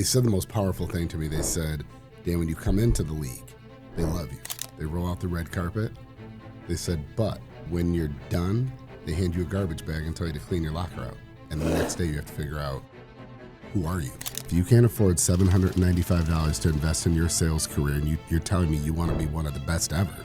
they said the most powerful thing to me. They said, Dan, when you come into the league, they love you. They roll out the red carpet. They said, but when you're done, they hand you a garbage bag and tell you to clean your locker out. And the next day you have to figure out, who are you? If you can't afford $795 to invest in your sales career and you're telling me you want to be one of the best ever,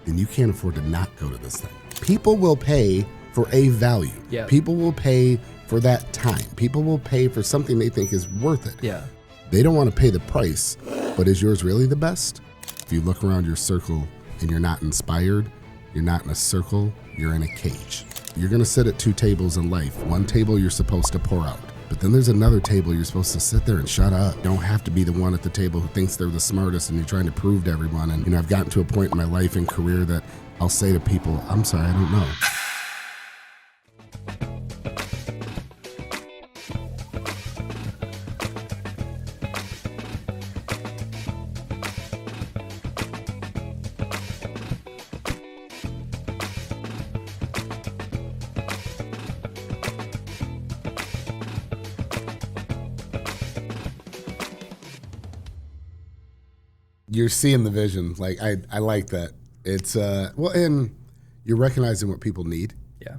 then you can't afford to not go to this thing. People will pay for a value. Yeah. People will pay for that time. People will pay for something they think is worth it. Yeah. They don't want to pay the price, but is yours really the best? If you look around your circle and you're not inspired, you're not in a circle, you're in a cage. You're going to sit at two tables in life. One table you're supposed to pour out, but then there's another table you're supposed to sit there and shut up. You don't have to be the one at the table who thinks they're the smartest and you're trying to prove to everyone. And I've gotten to a point in my life and career that I'll say to people, I'm sorry, I don't know. You're seeing the vision. Like, I like that. It's, and you're recognizing what people need. Yeah.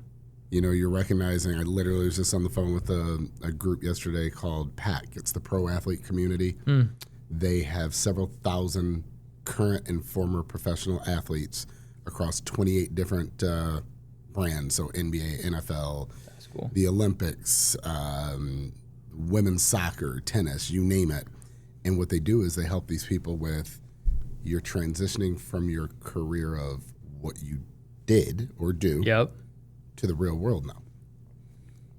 You're recognizing, I literally was just on the phone with a group yesterday called PAC. It's the pro athlete community. They have several thousand current and former professional athletes across 28 different brands. So NBA, NFL, That's cool. The Olympics, women's soccer, tennis, you name it. And what they do is they help these people with, you're transitioning from your career of what you did or do to the real world now.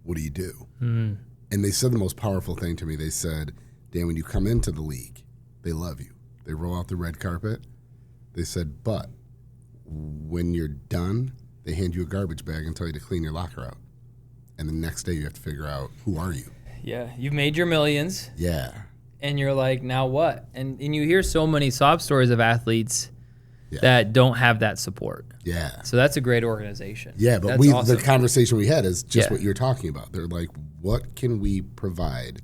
What do you do? And they said the most powerful thing to me. They said, Dan, when you come into the league, they love you. They roll out the red carpet. They said, but when you're done, they hand you a garbage bag and tell you to clean your locker out. And the next day you have to figure out, who are you? Yeah, you've made your millions. Yeah. And you're like, now what? And you hear so many sob stories of athletes that don't have that support. Yeah. So that's a great organization. Yeah, but that's awesome. The conversation we had is just what you're talking about. They're like, what can we provide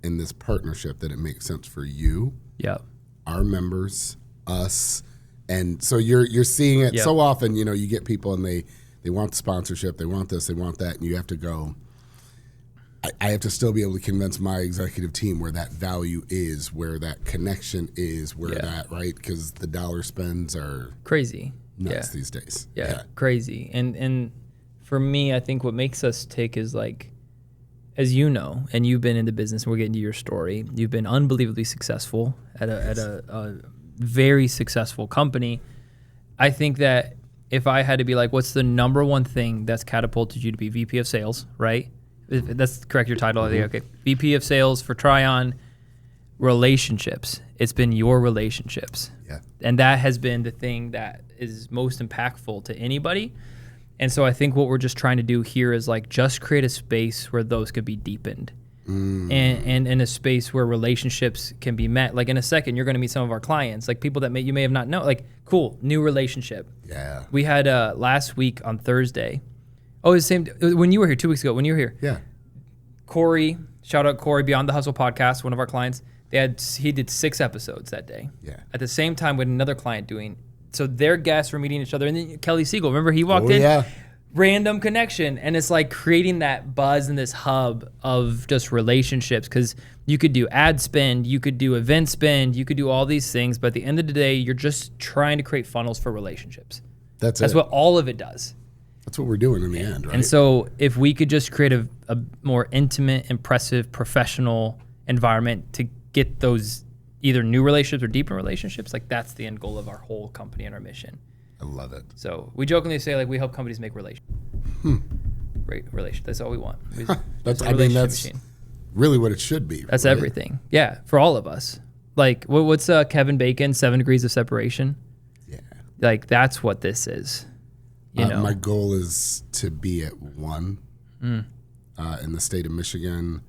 in this partnership that it makes sense for you, our members, us? And so you're seeing it so often, you get people and they want the sponsorship, they want this, they want that, and you have to go, I have to still be able to convince my executive team where that value is, where that connection is, where that, right? Because the dollar spends are crazy nuts these days. Yeah, crazy. And for me, I think what makes us tick is like, as you know, and you've been in the business, and we're getting to your story, you've been unbelievably successful at a very successful company. I think that if I had to be like, what's the number one thing that's catapulted you to be VP of sales, right? That's correct, your title. I think, okay. VP of sales for Trion, relationships. It's been your relationships. Yeah. And that has been the thing that is most impactful to anybody. And so I think what we're just trying to do here is like just create a space where those could be deepened. And in a space where relationships can be met. Like in a second, you're going to meet some of our clients, like people that you may have not known. Like, cool, new relationship. Yeah. We had last week on Thursday. Oh, it's the same when you were here 2 weeks ago. When you were here, Corey, shout out Corey, Beyond the Hustle podcast, one of our clients. He did 6 episodes that day. Yeah. At the same time, with another client doing. So their guests were meeting each other, and then Kelly Siegel. Remember, he walked in. Yeah. Random connection, and it's like creating that buzz in this hub of just relationships. Because you could do ad spend, you could do event spend, you could do all these things, but at the end of the day, you're just trying to create funnels for relationships. That's what all of it does. That's what we're doing in the end, right? And so if we could just create a more intimate, impressive, professional environment to get those either new relationships or deeper relationships, like that's the end goal of our whole company and our mission. I love it. So we jokingly say, like, we help companies make relations. Great relations. That's all we want. That's really what it should be. That's everything. Yeah, for all of us. Like, what's Kevin Bacon, 7 Degrees of Separation? Yeah. Like, that's what this is. My goal is to be at 1 in the state of Michigan,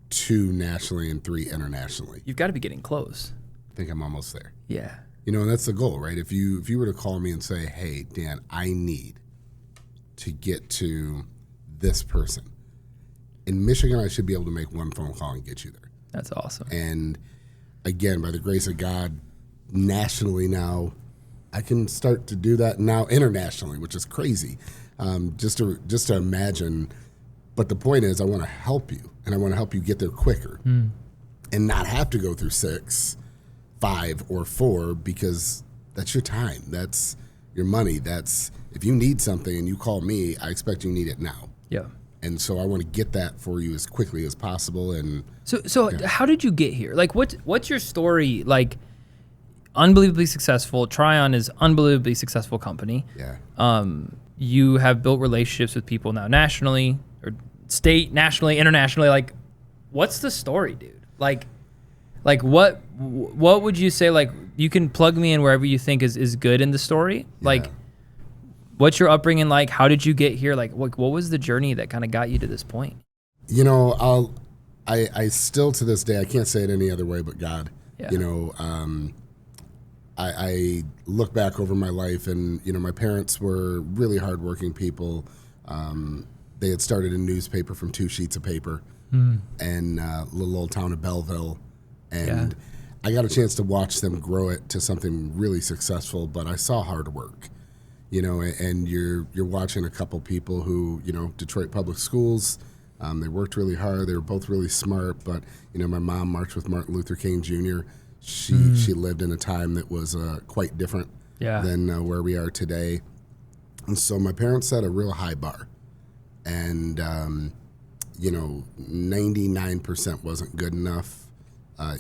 2 nationally, and 3 internationally. You've got to be getting close. I think I'm almost there. Yeah. And that's the goal, right? If you were to call me and say, hey, Dan, I need to get to this person. In Michigan, I should be able to make 1 phone call and get you there. That's awesome. And again, by the grace of God, nationally now, I can start to do that now internationally, which is crazy. Just to imagine. But the point is, I want to help you, and I want to help you get there quicker, and not have to go through 6, 5, or 4, because that's your time, that's your money. That's if you need something and you call me, I expect you need it now. Yeah. And so I want to get that for you as quickly as possible. And so how did you get here? Like, what's your story? Like, unbelievably successful. Trion is unbelievably successful company. Yeah. You have built relationships with people now nationally, or state, nationally, internationally. Like, what's the story, dude? Like what would you say? Like, you can plug me in wherever you think is good in the story. Yeah. Like, what's your upbringing like? How did you get here? Like, what was the journey that kind of got you to this point? You know, I still to this day, I can't say it any other way but God. Yeah. You know, I look back over my life, and you know, my parents were really hardworking people. They had started a newspaper from 2 sheets of paper in little old town of Belleville, and I got a chance to watch them grow it to something really successful. But I saw hard work, you know, and you're watching a couple people who, you know, Detroit Public Schools. They worked really hard. They were both really smart. But you know, my mom marched with Martin Luther King Jr. She lived in a time that was quite different than where we are today. And so my parents set a real high bar. And, you know, 99% wasn't good enough.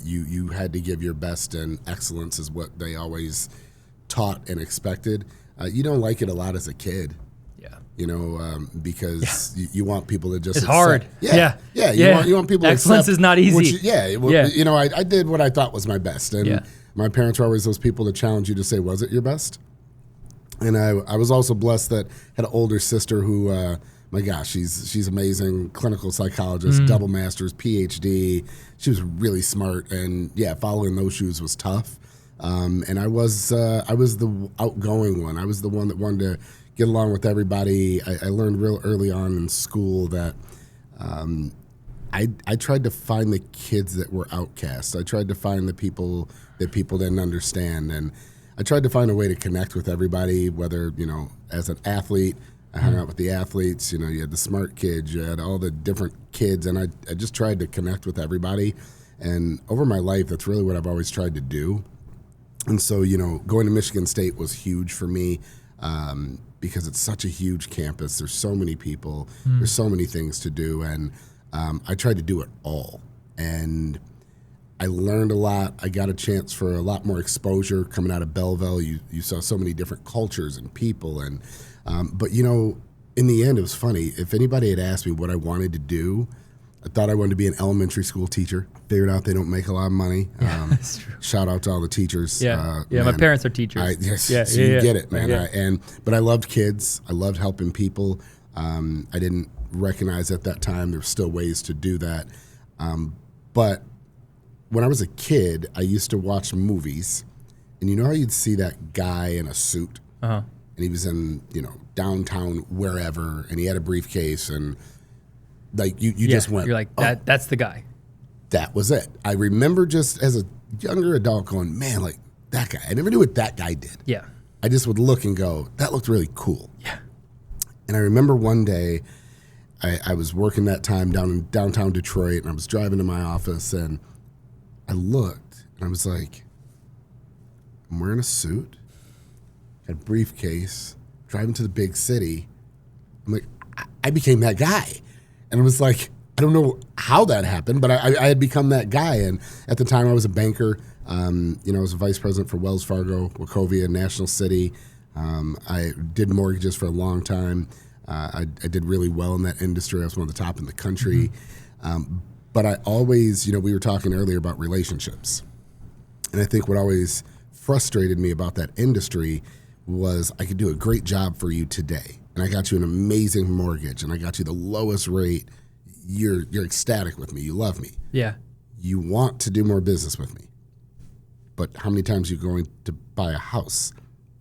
You had to give your best, and excellence is what they always taught and expected. You don't like it a lot as a kid. You know, because you want people to just... It's hard. Yeah. You want people to excellence is not easy. You know, I did what I thought was my best. And my parents were always those people that challenge you to say, was it your best? And I was also blessed that I had an older sister who, my gosh, she's amazing, clinical psychologist, double master's, PhD. She was really smart. And following those shoes was tough. And I was the outgoing one. I was the one that wanted to get along with everybody. I learned real early on in school that I tried to find the kids that were outcasts. I tried to find the people that people didn't understand. And I tried to find a way to connect with everybody, whether, you know, as an athlete, I hung out with the athletes. You know, you had the smart kids, you had all the different kids, and I just tried to connect with everybody. And over my life, that's really what I've always tried to do. And so, you know, going to Michigan State was huge for me. Because it's such a huge campus. There's so many people. There's so many things to do. And I tried to do it all. And I learned a lot. I got a chance for a lot more exposure coming out of Belleville. You saw so many different cultures and people. And but, you know, in the end, it was funny. If anybody had asked me what I wanted to do, I thought I wanted to be an elementary school teacher. Figured out they don't make a lot of money. That's true. Shout out to all the teachers. My parents are teachers. You get it, man. But I loved kids. I loved helping people. I didn't recognize at that time there were still ways to do that. But when I was a kid, I used to watch movies, and you know how you'd see that guy in a suit, and he was in, you know, downtown wherever, and he had a briefcase, and like you just went, you're like, that's the guy. That was it. I remember just as a younger adult going, man, like that guy. I never knew what that guy did. Yeah. I just would look and go, that looked really cool. Yeah. And I remember one day I was working that time down in downtown Detroit, and I was driving to my office, and I looked, and I was like, I'm wearing a suit, had a briefcase, driving to the big city. I'm like, I became that guy. And it was like, I don't know how that happened, but I had become that guy. And at the time, I was a banker. You know, I was a vice president for Wells Fargo, Wachovia, National City. I did mortgages for a long time. I did really well in that industry. I was one of the top in the country. But I always, you know, we were talking earlier about relationships. And I think what always frustrated me about that industry was I could do a great job for you today. And I got you an amazing mortgage, and I got you the lowest rate. You're ecstatic with me. You love me. Yeah. You want to do more business with me. But how many times are you going to buy a house?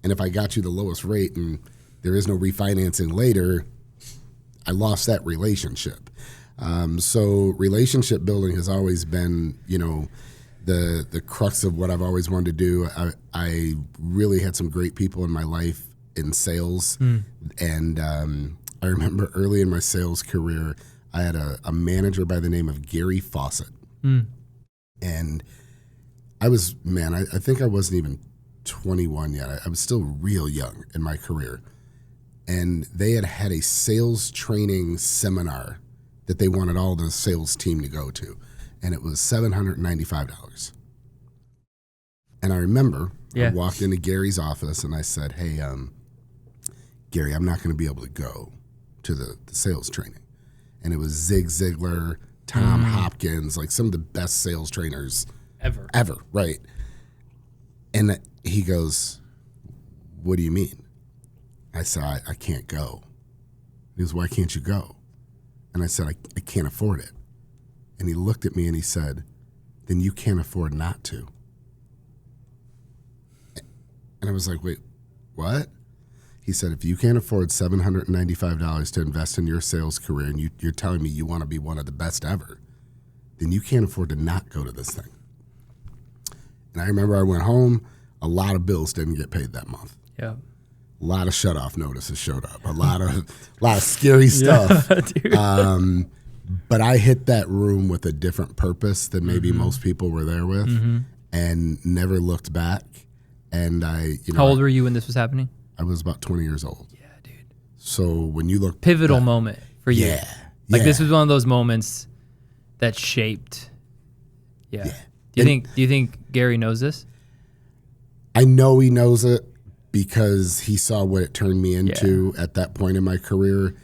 And if I got you the lowest rate and there is no refinancing later, I lost that relationship. So relationship building has always been, the crux of what I've always wanted to do. I really had some great people in my life in sales. And I remember early in my sales career, I had a manager by the name of Gary Fawcett. And I think I wasn't even 21 yet. I was still real young in my career. And they had a sales training seminar that they wanted all the sales team to go to. And it was $795. And I remember I walked into Gary's office and I said, hey, Gary, I'm not going to be able to go to the sales training. And it was Zig Ziglar, Tom Hopkins, like some of the best sales trainers ever, right? And he goes, what do you mean? I said, I can't go. He goes, why can't you go? And I said, I can't afford it. And he looked at me and he said, then you can't afford not to. And I was like, wait, what? He said, if you can't afford $795 to invest in your sales career and you're telling me you want to be one of the best ever, then you can't afford to not go to this thing. And I remember I went home, a lot of bills didn't get paid that month. Yeah. A lot of shutoff notices showed up, a lot of scary stuff. But I hit that room with a different purpose than maybe most people were there with, and never looked back. And how old were you when this was happening? I was about 20 years old. Yeah, dude. So when you look pivotal moment for you. Yeah. Like this was one of those moments that shaped. Yeah. Do you think Gary knows this? I know he knows it because he saw what it turned me into at that point in my career,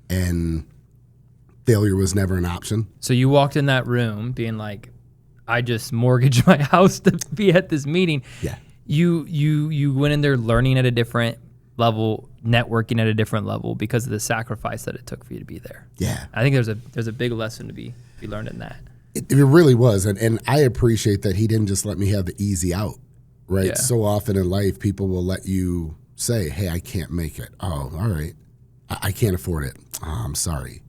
and failure was never an option. So you walked in that room being like, I just mortgaged my house to be at this meeting. Yeah. You went in there learning at a different level, networking at a different level because of the sacrifice that it took for you to be there. Yeah. I think there's a big lesson to be learned in that. It really was. And I appreciate that he didn't just let me have the easy out, right? Yeah. So often in life, people will let you say, hey, I can't make it. Oh, all right. I can't afford it. Oh, I'm sorry.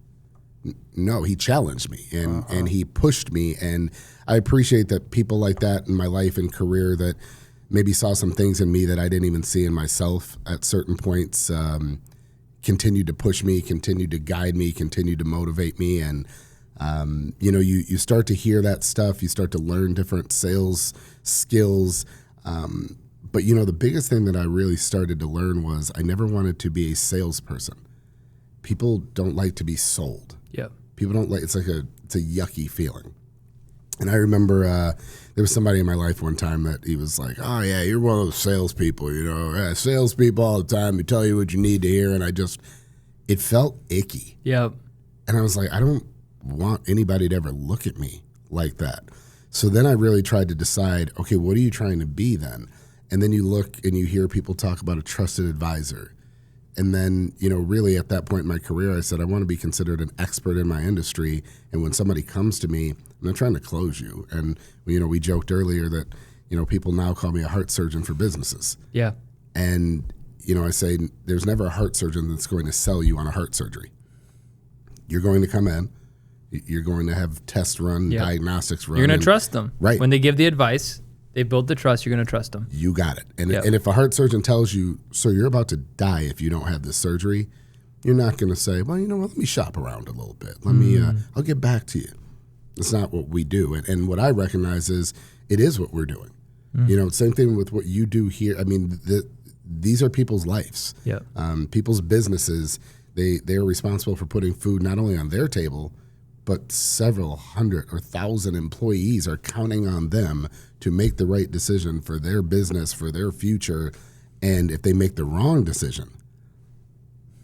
No, he challenged me and he pushed me. And I appreciate that people like that in my life and career that maybe saw some things in me that I didn't even see in myself at certain points, continued to push me, continued to guide me, continued to motivate me. And, you start to hear that stuff. You start to learn different sales skills. But, the biggest thing that I really started to learn was I never wanted to be a salesperson. People don't like to be sold. Yep. People don't like, it's a yucky feeling. And I remember there was somebody in my life one time that he was like, oh, yeah, you're one of those salespeople, salespeople all the time. They tell you what you need to hear. And it felt icky. Yep. And I was like, I don't want anybody to ever look at me like that. So then I really tried to decide, okay, what are you trying to be then? And then you look and you hear people talk about a trusted advisor. And then, really at that point in my career, I said, I want to be considered an expert in my industry. And when somebody comes to me, I'm not trying to close you. And, we joked earlier that, people now call me a heart surgeon for businesses. Yeah. And, I say there's never a heart surgeon that's going to sell you on a heart surgery. You're going to come in. You're going to have tests run, diagnostics run. You're going to trust them. Right. When they give the advice, they build the trust, you're going to trust them. You got it. And if a heart surgeon tells you, so you're about to die if you don't have this surgery, you're not going to say, well, let me shop around a little bit. I'll get back to you. That's not what we do. And what I recognize is it is what we're doing. Same thing with what you do here. I mean, these are people's lives. Yep. People's businesses, they are responsible for putting food not only on their table, but several hundred or thousand employees are counting on them to make the right decision for their business, for their future. And if they make the wrong decision,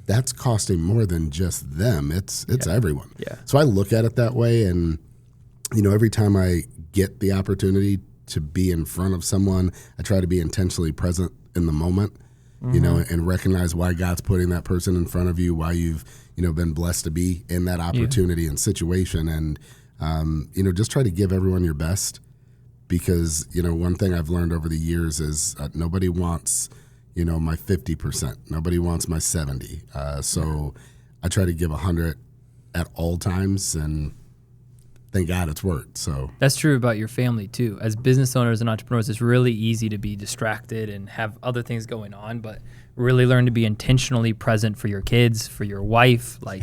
that's costing more than just them. It's everyone. Yeah. So I look at it that way. And, every time I get the opportunity to be in front of someone, I try to be intentionally present in the moment, and recognize why God's putting that person in front of you, why you've, been blessed to be in that opportunity and situation. And, just try to give everyone your best because, one thing I've learned over the years is nobody wants, my 50%. Nobody wants my 70. So I try to give 100 at all times, and thank God it's worked. So that's true about your family too. As business owners and entrepreneurs, it's really easy to be distracted and have other things going on, but really learn to be intentionally present for your kids, for your wife. Like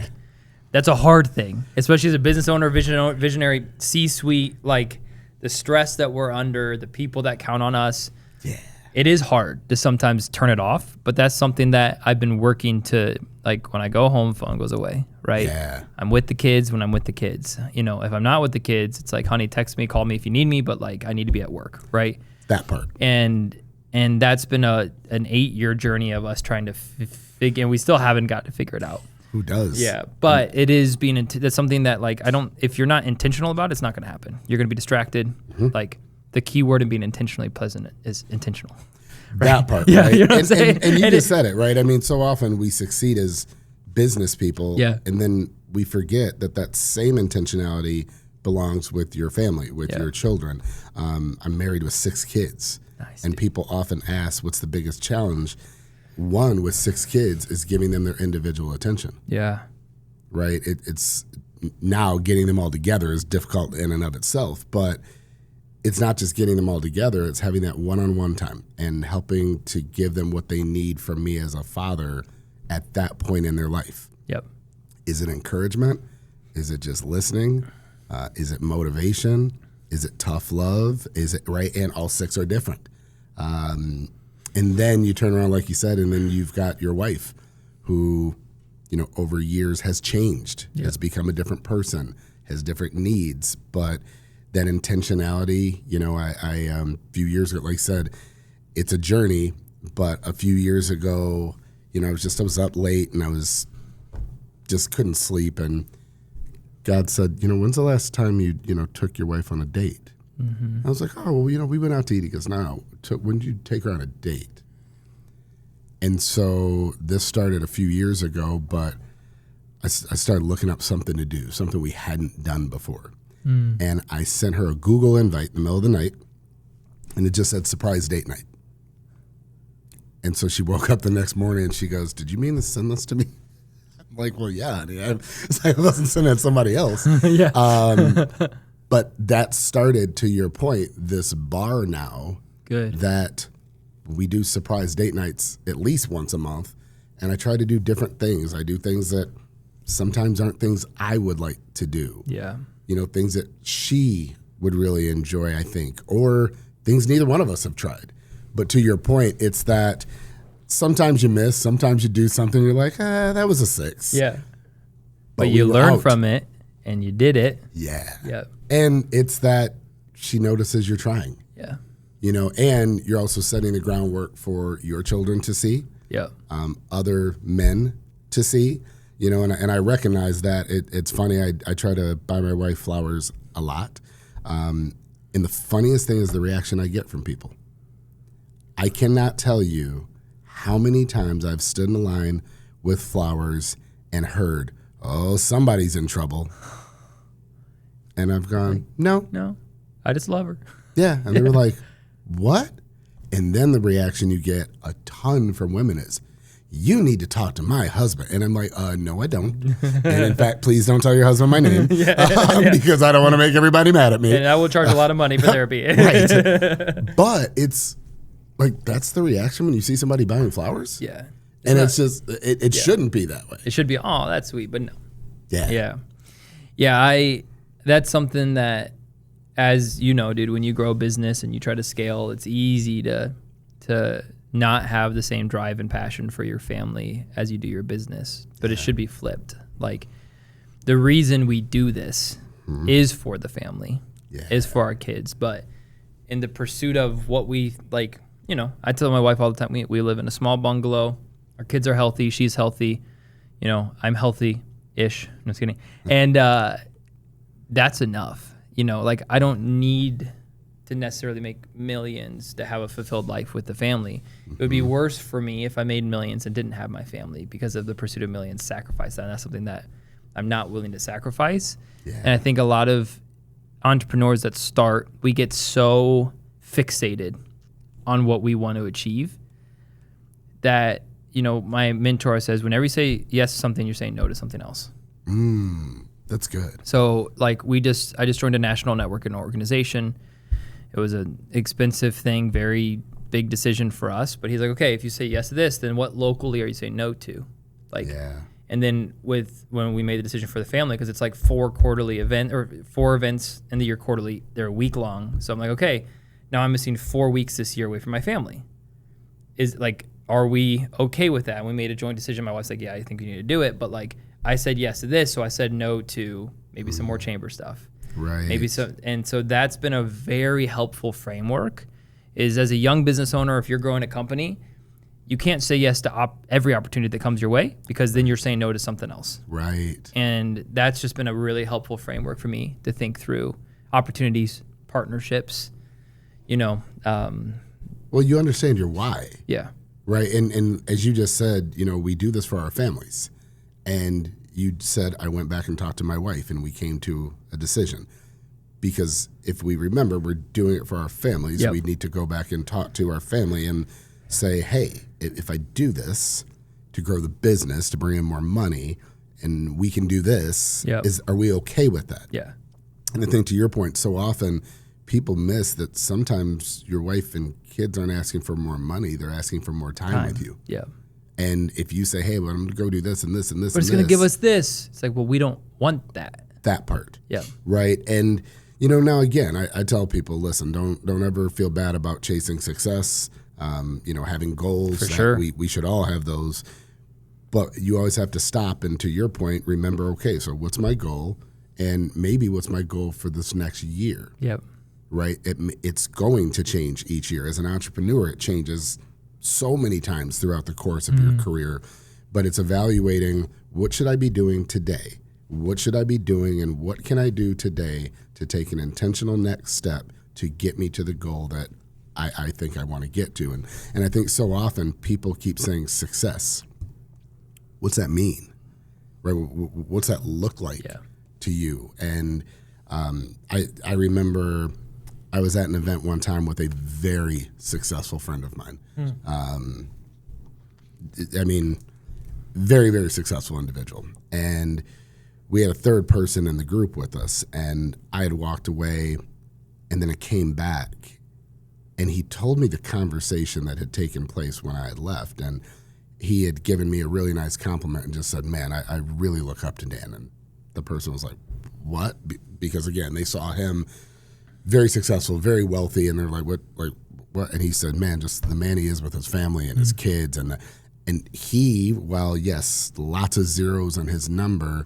that's a hard thing, especially as a business owner, visionary, C-suite, like the stress that we're under, the people that count on us. Yeah. It is hard to sometimes turn it off, but that's something that I've been working to, like when I go home, phone goes away, right? Yeah. I'm with the kids when I'm with the kids. You know, if I'm not with the kids, it's like, honey, text me, call me if you need me, but like I need to be at work, right? That part. And that's been an 8-year journey of us trying to figure, and we still haven't got to figure it out. Who does? Yeah, but it is being, that's something that like, if you're not intentional about it, it's not going to happen. You're going to be distracted. Mm-hmm. Like the key word in being intentionally pleasant is intentional. Right? That part, yeah, right? You know what I'm saying? And you just said it, right? I mean, so often we succeed as business people, and then we forget that same intentionality belongs with your family, with your children. I'm married with 6 kids, and people often ask, what's the biggest challenge? One, with 6 kids, is giving them their individual attention. Yeah. Right? It's now getting them all together is difficult in and of itself, but it's not just getting them all together, it's having that one-on-one time and helping to give them what they need from me as a father at that point in their life. Yep. Is it encouragement? Is it just listening? Is it motivation? Is it tough love? Is it, right? And all 6 are different. And then you turn around, like you said, and then you've got your wife who, you know, over years has changed, has become a different person, has different needs, but that intentionality, you know, I a few years ago, like I said, it's a journey, but a few years ago, you know, I was up late and I was just couldn't sleep, and God said, you know, when's the last time you took your wife on a date? Mm-hmm. I was like, oh, well, you know, we went out to eat. He goes, no, when did you take her on a date? And so this started a few years ago, but I started looking up something to do, something we hadn't done before. And I sent her a Google invite in the middle of the night, and it just said surprise date night. And so she woke up the next morning and she goes, did you mean to send this to me? I'm like, well, yeah, honey. I wasn't sending it to somebody else. But that started, to your point, this bar now. Good. That we do surprise date nights at least once a month. And I try to do different things. I do things that sometimes aren't things I would like to do. Yeah. You know, things that she would really enjoy, I think, or things neither one of us have tried. But to your point, it's that sometimes you miss, sometimes you do something, you're like, that was a 6. Yeah. But you learn from it, and you did it. Yeah. Yep. And it's that she notices you're trying. Yeah. You know, and you're also setting the groundwork for your children to see. Yep. Other men to see. You know, and I recognize that. It's funny, I try to buy my wife flowers a lot. And the funniest thing is the reaction I get from people. I cannot tell you how many times I've stood in a line with flowers and heard, oh, somebody's in trouble. And I've gone, no, I just love her. Yeah, and they were like, what? And then the reaction you get a ton from women is, you need to talk to my husband. And I'm like, no, I don't. And in fact, please don't tell your husband my name because I don't want to make everybody mad at me. And I will charge a lot of money for therapy. Right. But it's like, that's the reaction when you see somebody buying flowers. Yeah. It's just, it shouldn't be that way. It should be, oh, that's sweet, but no. Yeah. Yeah. Yeah, that's something that, as you know, dude, when you grow a business and you try to scale, it's easy to not have the same drive and passion for your family as you do your business, but it should be flipped. Like, the reason we do this is for the family, is for our kids, but in the pursuit of what we like, you know, I tell my wife all the time, we live in a small bungalow, our kids are healthy, she's healthy, you know, I'm healthy-ish, no, just kidding, and that's enough, you know, like, I don't need to necessarily make millions to have a fulfilled life with the family. It would be worse for me if I made millions and didn't have my family because of the pursuit of millions, sacrifice that. And that's something that I'm not willing to sacrifice. Yeah. And I think a lot of entrepreneurs that start, we get so fixated on what we want to achieve that, you know, my mentor says, whenever you say yes to something, you're saying no to something else. That's good. So like I just joined a national network and organization. It was an expensive thing, very big decision for us. But he's like, okay, if you say yes to this, then what locally are you saying no to? Like, yeah. And then when we made the decision for the family, because it's like 4 events in the year quarterly, they're a week long. So I'm like, okay, now I'm missing 4 weeks this year away from my family. Are we okay with that? And we made a joint decision. My wife's like, yeah, I think we need to do it. But like, I said yes to this, so I said no to maybe some more chamber stuff. Right. Maybe so. And so that's been a very helpful framework, is as a young business owner, if you're growing a company, you can't say yes to every opportunity that comes your way, because then you're saying no to something else. Right. And that's just been a really helpful framework for me to think through opportunities, partnerships, Well, you understand your why. Yeah. Right. And as you just said, we do this for our families. And you said, I went back and talked to my wife and we came to a decision. Because if we remember, we're doing it for our families. Yep. We need to go back and talk to our family and say, hey, if I do this to grow the business, to bring in more money, and we can do this, Yep. Are we okay with that? Yeah. And I think to your point, so often people miss that sometimes your wife and kids aren't asking for more money. They're asking for more time with you. Yeah. And if you say, hey, well, I'm going to go do this and this and this, but it's going to give us this. It's like, well, we don't want that. That part. Yeah. Right. And, now again, I tell people, listen, don't ever feel bad about chasing success, having goals. For sure. We should all have those. But you always have to stop and, to your point, remember, okay, so what's my goal? And maybe what's my goal for this next year? Yep. Right? It's going to change each year. As an entrepreneur, it changes so many times throughout the course of your career. But it's evaluating, what should I be doing today? What should I be doing, and what can I do today to take an intentional next step to get me to the goal that I think I want to get to? And I think so often people keep saying success. What's that mean? Right? What's that look like to you? And I remember I was at an event one time with a very successful friend of mine. Very, very successful individual. And we had a third person in the group with us, and I had walked away, and then it came back, and he told me the conversation that had taken place when I had left, and he had given me a really nice compliment and just said, man, I really look up to Dan. And the person was like, what? Because again, they saw him very successful, very wealthy, and they're like, what? And he said, man, just the man he is with his family and his kids, and he, while yes, lots of zeros on his number,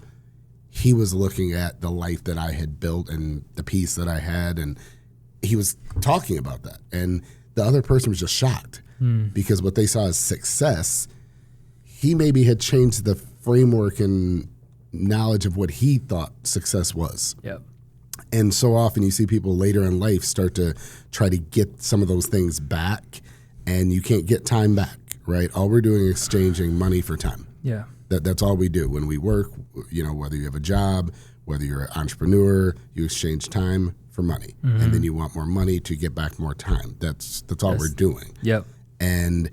he was looking at the life that I had built and the peace that I had, and he was talking about that. And the other person was just shocked because what they saw as success, he maybe had changed the framework and knowledge of what he thought success was. Yep. And so often you see people later in life start to try to get some of those things back, and you can't get time back, right? All we're doing is exchanging money for time. Yeah. That's all we do when we work. Whether you have a job, whether you're an entrepreneur, you exchange time for money, and then you want more money to get back more time. That's all we're doing. Yep. And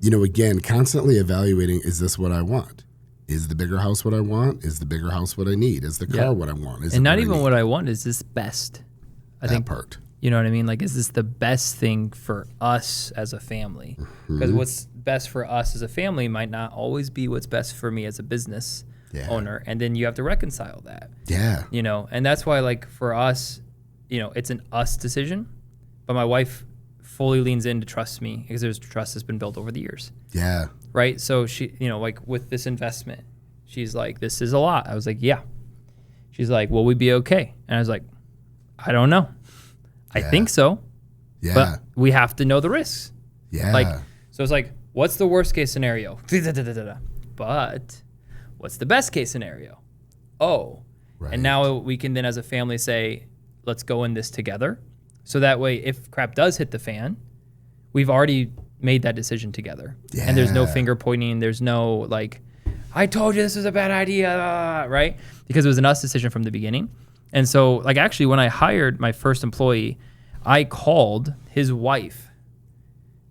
again, constantly evaluating: is this what I want? Is the bigger house what I want? Is the bigger house what I need? Is the car what I want? And not even what I want. Is this best? I think part. You know what I mean? Like, is this the best thing for us as a family? Because what's best for us as a family might not always be what's best for me as a business owner. And then you have to reconcile that. Yeah. And that's why, like, for us, it's an us decision. But my wife fully leans in to trust me because there's trust that's been built over the years. Yeah. Right? So she, like with this investment, she's like, this is a lot. I was like, yeah. She's like, will we be okay? And I was like, I don't know. I think so. Yeah. But we have to know the risks. Yeah. So it's like, what's the worst case scenario? But what's the best case scenario? Oh. Right. And now we can then as a family say, let's go in this together. So that way, if crap does hit the fan, we've already made that decision together. Yeah. And there's no finger pointing. There's no like, I told you this was a bad idea, right? Because it was an us decision from the beginning. And so, like, actually, when I hired my first employee, I called his wife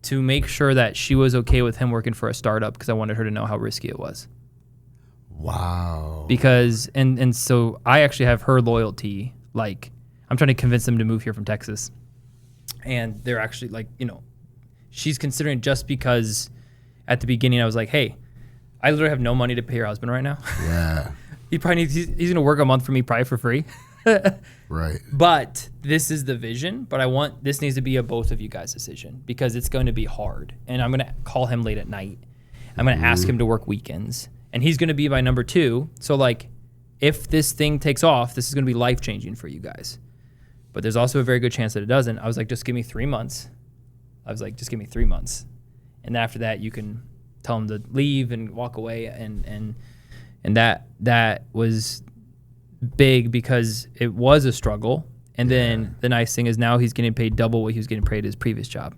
to make sure that she was okay with him working for a startup because I wanted her to know how risky it was. Wow. Because, and so I actually have her loyalty. Like, I'm trying to convince them to move here from Texas. And they're actually like, she's considering, just because at the beginning I was like, hey, I literally have no money to pay your husband right now. Yeah. He's going to work a month for me probably for free. Right. But this is the vision. But this needs to be a both of you guys' decision, because it's going to be hard. And I'm going to call him late at night. I'm going to ask him to work weekends. And he's going to be my number 2. So, like, if this thing takes off, this is going to be life-changing for you guys. But there's also a very good chance that it doesn't. I was like, just give me 3 months. And then after that, you can tell him to leave and walk away. And that was big, because it was a struggle. And then the nice thing is now he's getting paid double what he was getting paid at his previous job.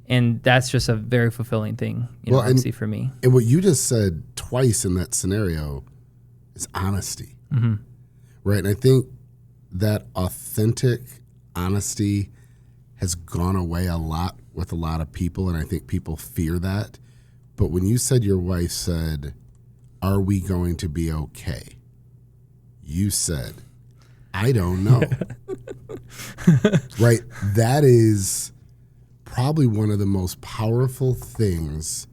And that's just a very fulfilling thing, obviously, for me. And what you just said twice in that scenario is honesty. Mm-hmm. Right? And I think that authentic honesty has gone away a lot with a lot of people, and I think people fear that. But when you said your wife said, are we going to be okay? You said, I don't know. Right? That is probably one of the most powerful things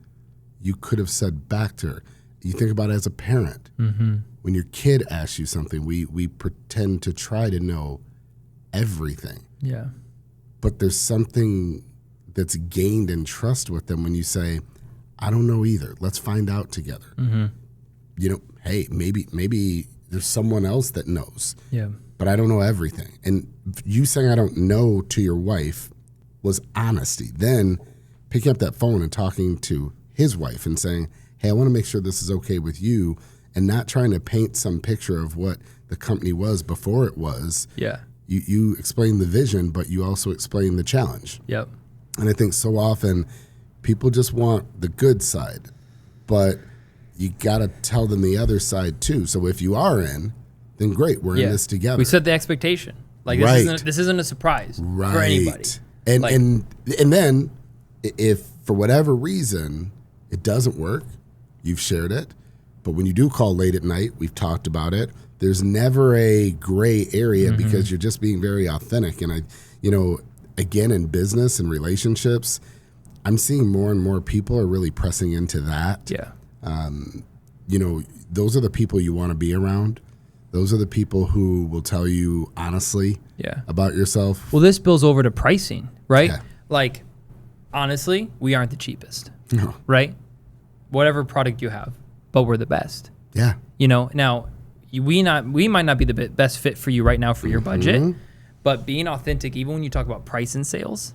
you could have said back to her. You think about it as a parent. Mm-hmm. When your kid asks you something, we pretend to try to know everything. Yeah. But there's something that's gained in trust with them when you say, I don't know either. Let's find out together. Mm-hmm. Hey, maybe there's someone else that knows. Yeah. But I don't know everything. And you saying I don't know to your wife was honesty. Then picking up that phone and talking to his wife and saying, hey, I want to make sure this is okay with you, and not trying to paint some picture of what the company was before it was. Yeah. You explain the vision, but you also explain the challenge. Yep. And I think so often people just want the good side, but you got to tell them the other side too. So if you are in, then great, we're in this together. We set the expectation. Like, this isn't a surprise for anybody. And then if for whatever reason it doesn't work, you've shared it. But when you do call late at night, we've talked about it. There's never a gray area, because you're just being very authentic. And again, in business and relationships, I'm seeing more and more people are really pressing into that. Yeah. Those are the people you want to be around. Those are the people who will tell you honestly about yourself. Well, this spills over to pricing, right? Yeah. Like, honestly, we aren't the cheapest, No. right? Whatever product you have, but we're the best. Yeah. Now we might not be the best fit for you right now for your budget, but being authentic, even when you talk about price and sales,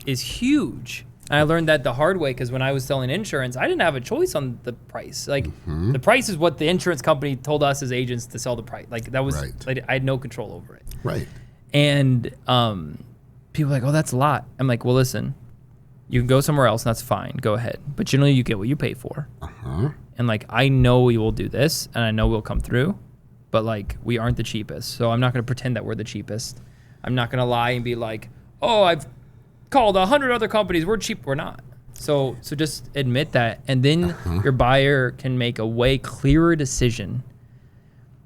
is huge. And I learned that the hard way, because when I was selling insurance, I didn't have a choice on the price. Like, the price is what the insurance company told us as agents to sell the price. Like, that was, like, I had no control over it. Right. And people are like, oh, that's a lot. I'm like, well, listen, you can go somewhere else, and that's fine. Go ahead. But generally, you get what you pay for. And, like, I know we will do this, and I know we'll come through, but, like, we aren't the cheapest. So I'm not going to pretend that we're the cheapest. I'm not going to lie and be like, oh, I've called 100 other companies. We're cheap. We're not. So just admit that, and then your buyer can make a way clearer decision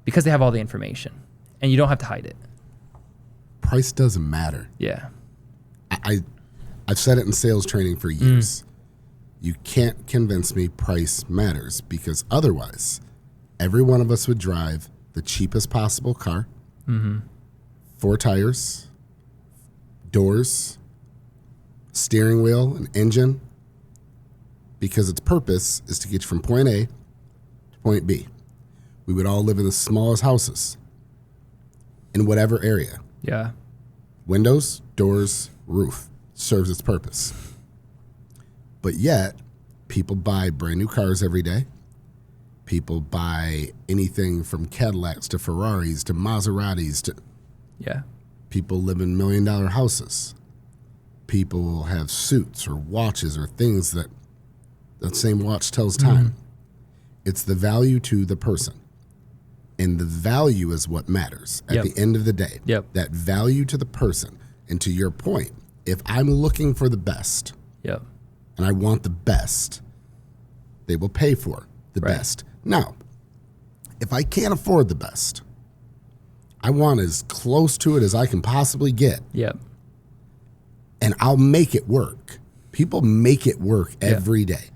because they have all the information, and you don't have to hide it. Price doesn't matter. Yeah. I've said it in sales training for years. You can't convince me price matters, because otherwise every one of us would drive the cheapest possible car, 4 tires, doors, steering wheel, an engine, because its purpose is to get you from point A to point B. We would all live in the smallest houses in whatever area. Yeah. Windows, doors, roof serves its purpose. But yet, people buy brand new cars every day. People buy anything from Cadillacs to Ferraris to Maseratis to... Yeah. People live in $1 million houses. People have suits or watches or things that same watch tells time. It's the value to the person. And the value is what matters at the end of the day. That value to the person. And to your point, if I'm looking for the best and I want the best, they will pay for the best. Now, if I can't afford the best, I want as close to it as I can possibly get. Yep. And I'll make it work. People make it work every day,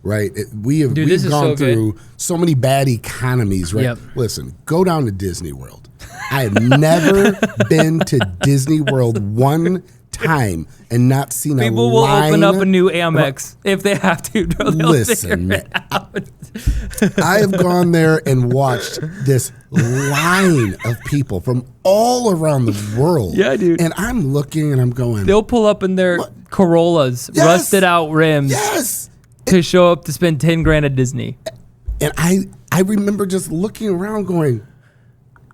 right? We've gone through so many bad economies, right? Yep. Listen, go down to Disney World. I have never been to Disney World one time and not seen a line. People will open up a new Amex if they have to. Listen, man, I have gone there and watched this line of people from all around the world. Yeah, dude. And I'm looking and I'm going. They'll pull up in their Corollas, rusted out rims, to show up to spend 10 grand at Disney. And I remember just looking around going,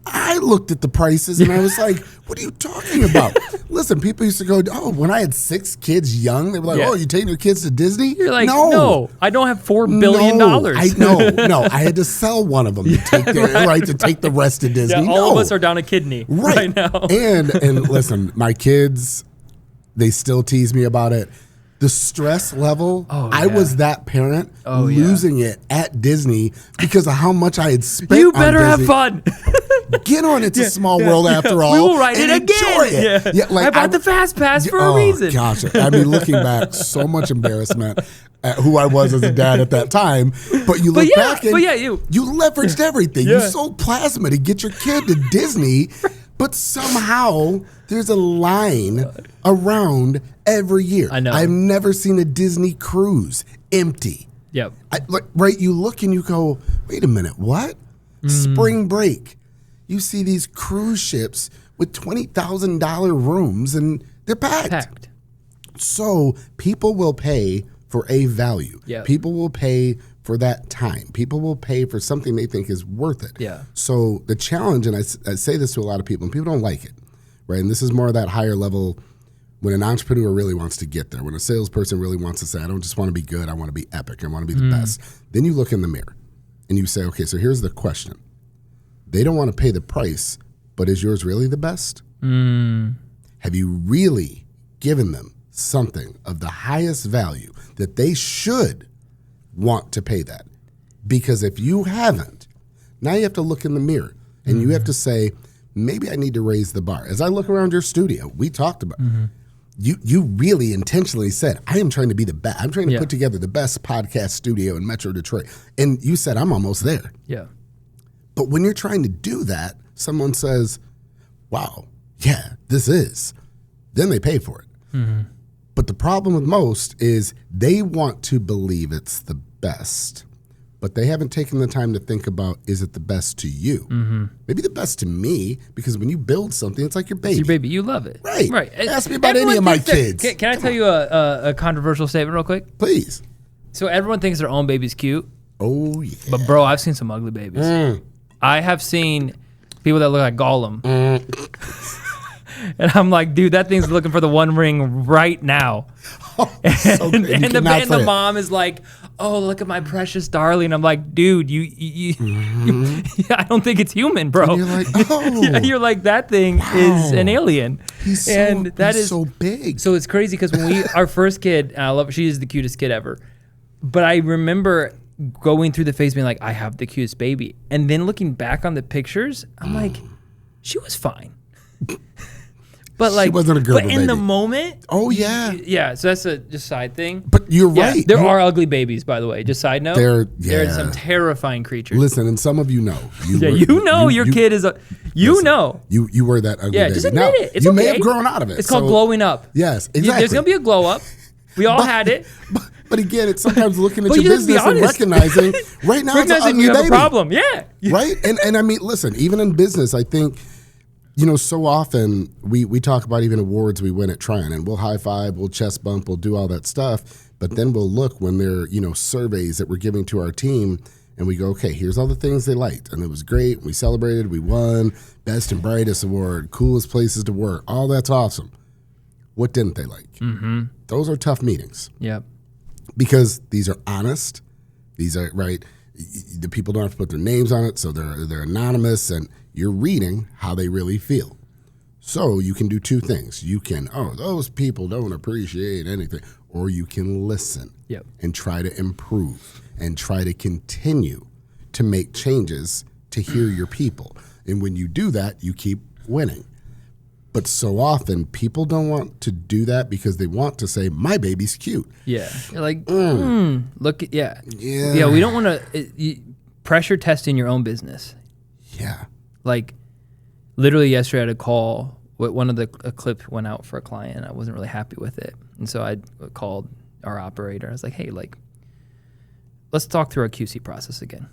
I looked at the prices and I was like, what are you talking about? Listen, people used to go, when I had 6 kids young, they were like, oh, you taking your kids to Disney? You're like, no, I don't have $4 billion. No, I had to sell one of them to take to take the rest to Disney. Yeah, all of us are down a kidney right now. And listen, my kids, they still tease me about it. The stress level, I was that parent losing it at Disney because of how much I had spent. You better have fun. Get on It's a Small World after all. We will ride it again. Enjoy it. I bought the fast pass for a reason. Gosh, I mean, looking back, so much embarrassment at who I was as a dad at that time. But you look back and you leveraged everything. You sold plasma to get your kid to Disney. But somehow there's a line around every year. I know. I've never seen a Disney cruise empty. Yep. You look and you go, wait a minute, what? Spring break. You see these cruise ships with $20,000 rooms and they're packed. So people will pay for a value. Yep. People will pay for that time. People will pay for something they think is worth it. Yeah. So the challenge, and I say this to a lot of people, and people don't like it, right? And this is more of that higher level when an entrepreneur really wants to get there, when a salesperson really wants to say, I don't just want to be good, I want to be epic, I want to be the best. Then you look in the mirror and you say, okay, so here's the question. They don't want to pay the price, but is yours really the best? Have you really given them something of the highest value that they should want to pay that? Because if you haven't, now you have to look in the mirror and you have to say, maybe I need to raise the bar. As I look around your studio, we talked about you really intentionally said, I am trying to be the best. I'm trying to put together the best podcast studio in Metro Detroit. And you said, I'm almost there. Yeah. But when you're trying to do that, someone says, wow, yeah, this is. Then they pay for it. But the problem with most is they want to believe it's the best, but they haven't taken the time to think about, is it the best to you? Maybe the best to me, because when you build something, it's like your baby. It's your baby. You love it. Right. Ask me about any of my kids. Can I tell you a controversial statement real quick? Please. So everyone thinks their own baby's cute. Oh, yeah. But, bro, I've seen some ugly babies. I have seen people that look like Gollum. And I'm like, dude, that thing's looking for the one ring right now. And the mom is like, oh, look at my precious darling. I'm like, dude, you I don't think it's human, bro. And you're like, oh. You're like, that thing is an alien. He's so big. So it's crazy because when our first kid, and I love her, she is the cutest kid ever. But I remember going through the phase being like, I have the cutest baby. And then looking back on the pictures, I'm like, she was fine. But like, she wasn't a girl, but in the moment, so that's a just side thing. But you're right. There are ugly babies, by the way. Just side note, there are some terrifying creatures. Listen, and some of you know, your kid is you were that ugly baby. Just admit it. It's you okay. may have grown out of it. It's called glowing up. Yes, exactly. There's gonna be a glow up. We all had it. But again, it's sometimes looking at your business and recognizing right now it's an ugly you have baby. A problem. Yeah. Right. And I mean, listen, even in business, I think, so often we talk about even awards we win at Trion, and we'll high five, we'll chest bump, we'll do all that stuff. But then we'll look when they're, surveys that we're giving to our team, and we go, okay, here's all the things they liked. And it was great. We celebrated. We won Best and Brightest Award, coolest places to work. All that's awesome. What didn't they like? Those are tough meetings. Yep. Because these are honest. These are, right, the people don't have to put their names on it, so they're anonymous, and you're reading how they really feel. So you can do two things. You can, those people don't appreciate anything, or you can listen and try to improve and try to continue to make changes to hear your people. And when you do that, you keep winning. But so often people don't want to do that because they want to say, my baby's cute. Yeah. You're like, look, yeah. We don't want to pressure testing your own business. Yeah. Like literally yesterday I had a call. One of the clip went out for a client. I wasn't really happy with it. And so I called our operator. I was like, hey, like, let's talk through our QC process again.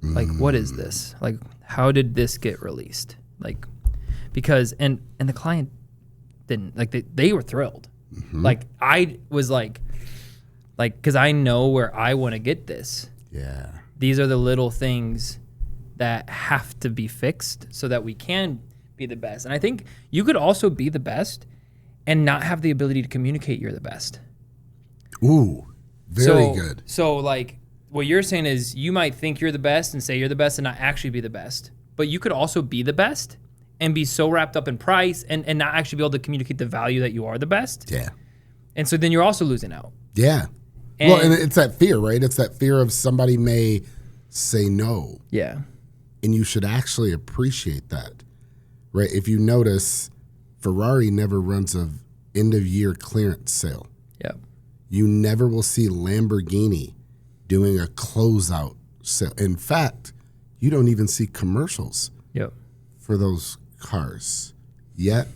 Like, what is this? Like, how did this get released? Like, because, and the client didn't, like, they were thrilled. Like, I was like, because I know where I want to get this. Yeah. These are the little things that have to be fixed so that we can be the best. And I think you could also be the best and not have the ability to communicate you're the best. Ooh, very good. So like what you're saying is you might think you're the best and say you're the best and not actually be the best. But you could also be the best and be so wrapped up in price and not actually be able to communicate the value that you are the best. Yeah. And so then you're also losing out. Yeah. And it's that fear, right? It's that fear of somebody may say no. Yeah. And you should actually appreciate that, right? If you notice, Ferrari never runs a end-of-year clearance sale. Yep. You never will see Lamborghini doing a closeout sale. In fact, you don't even see commercials for those cars. Yet,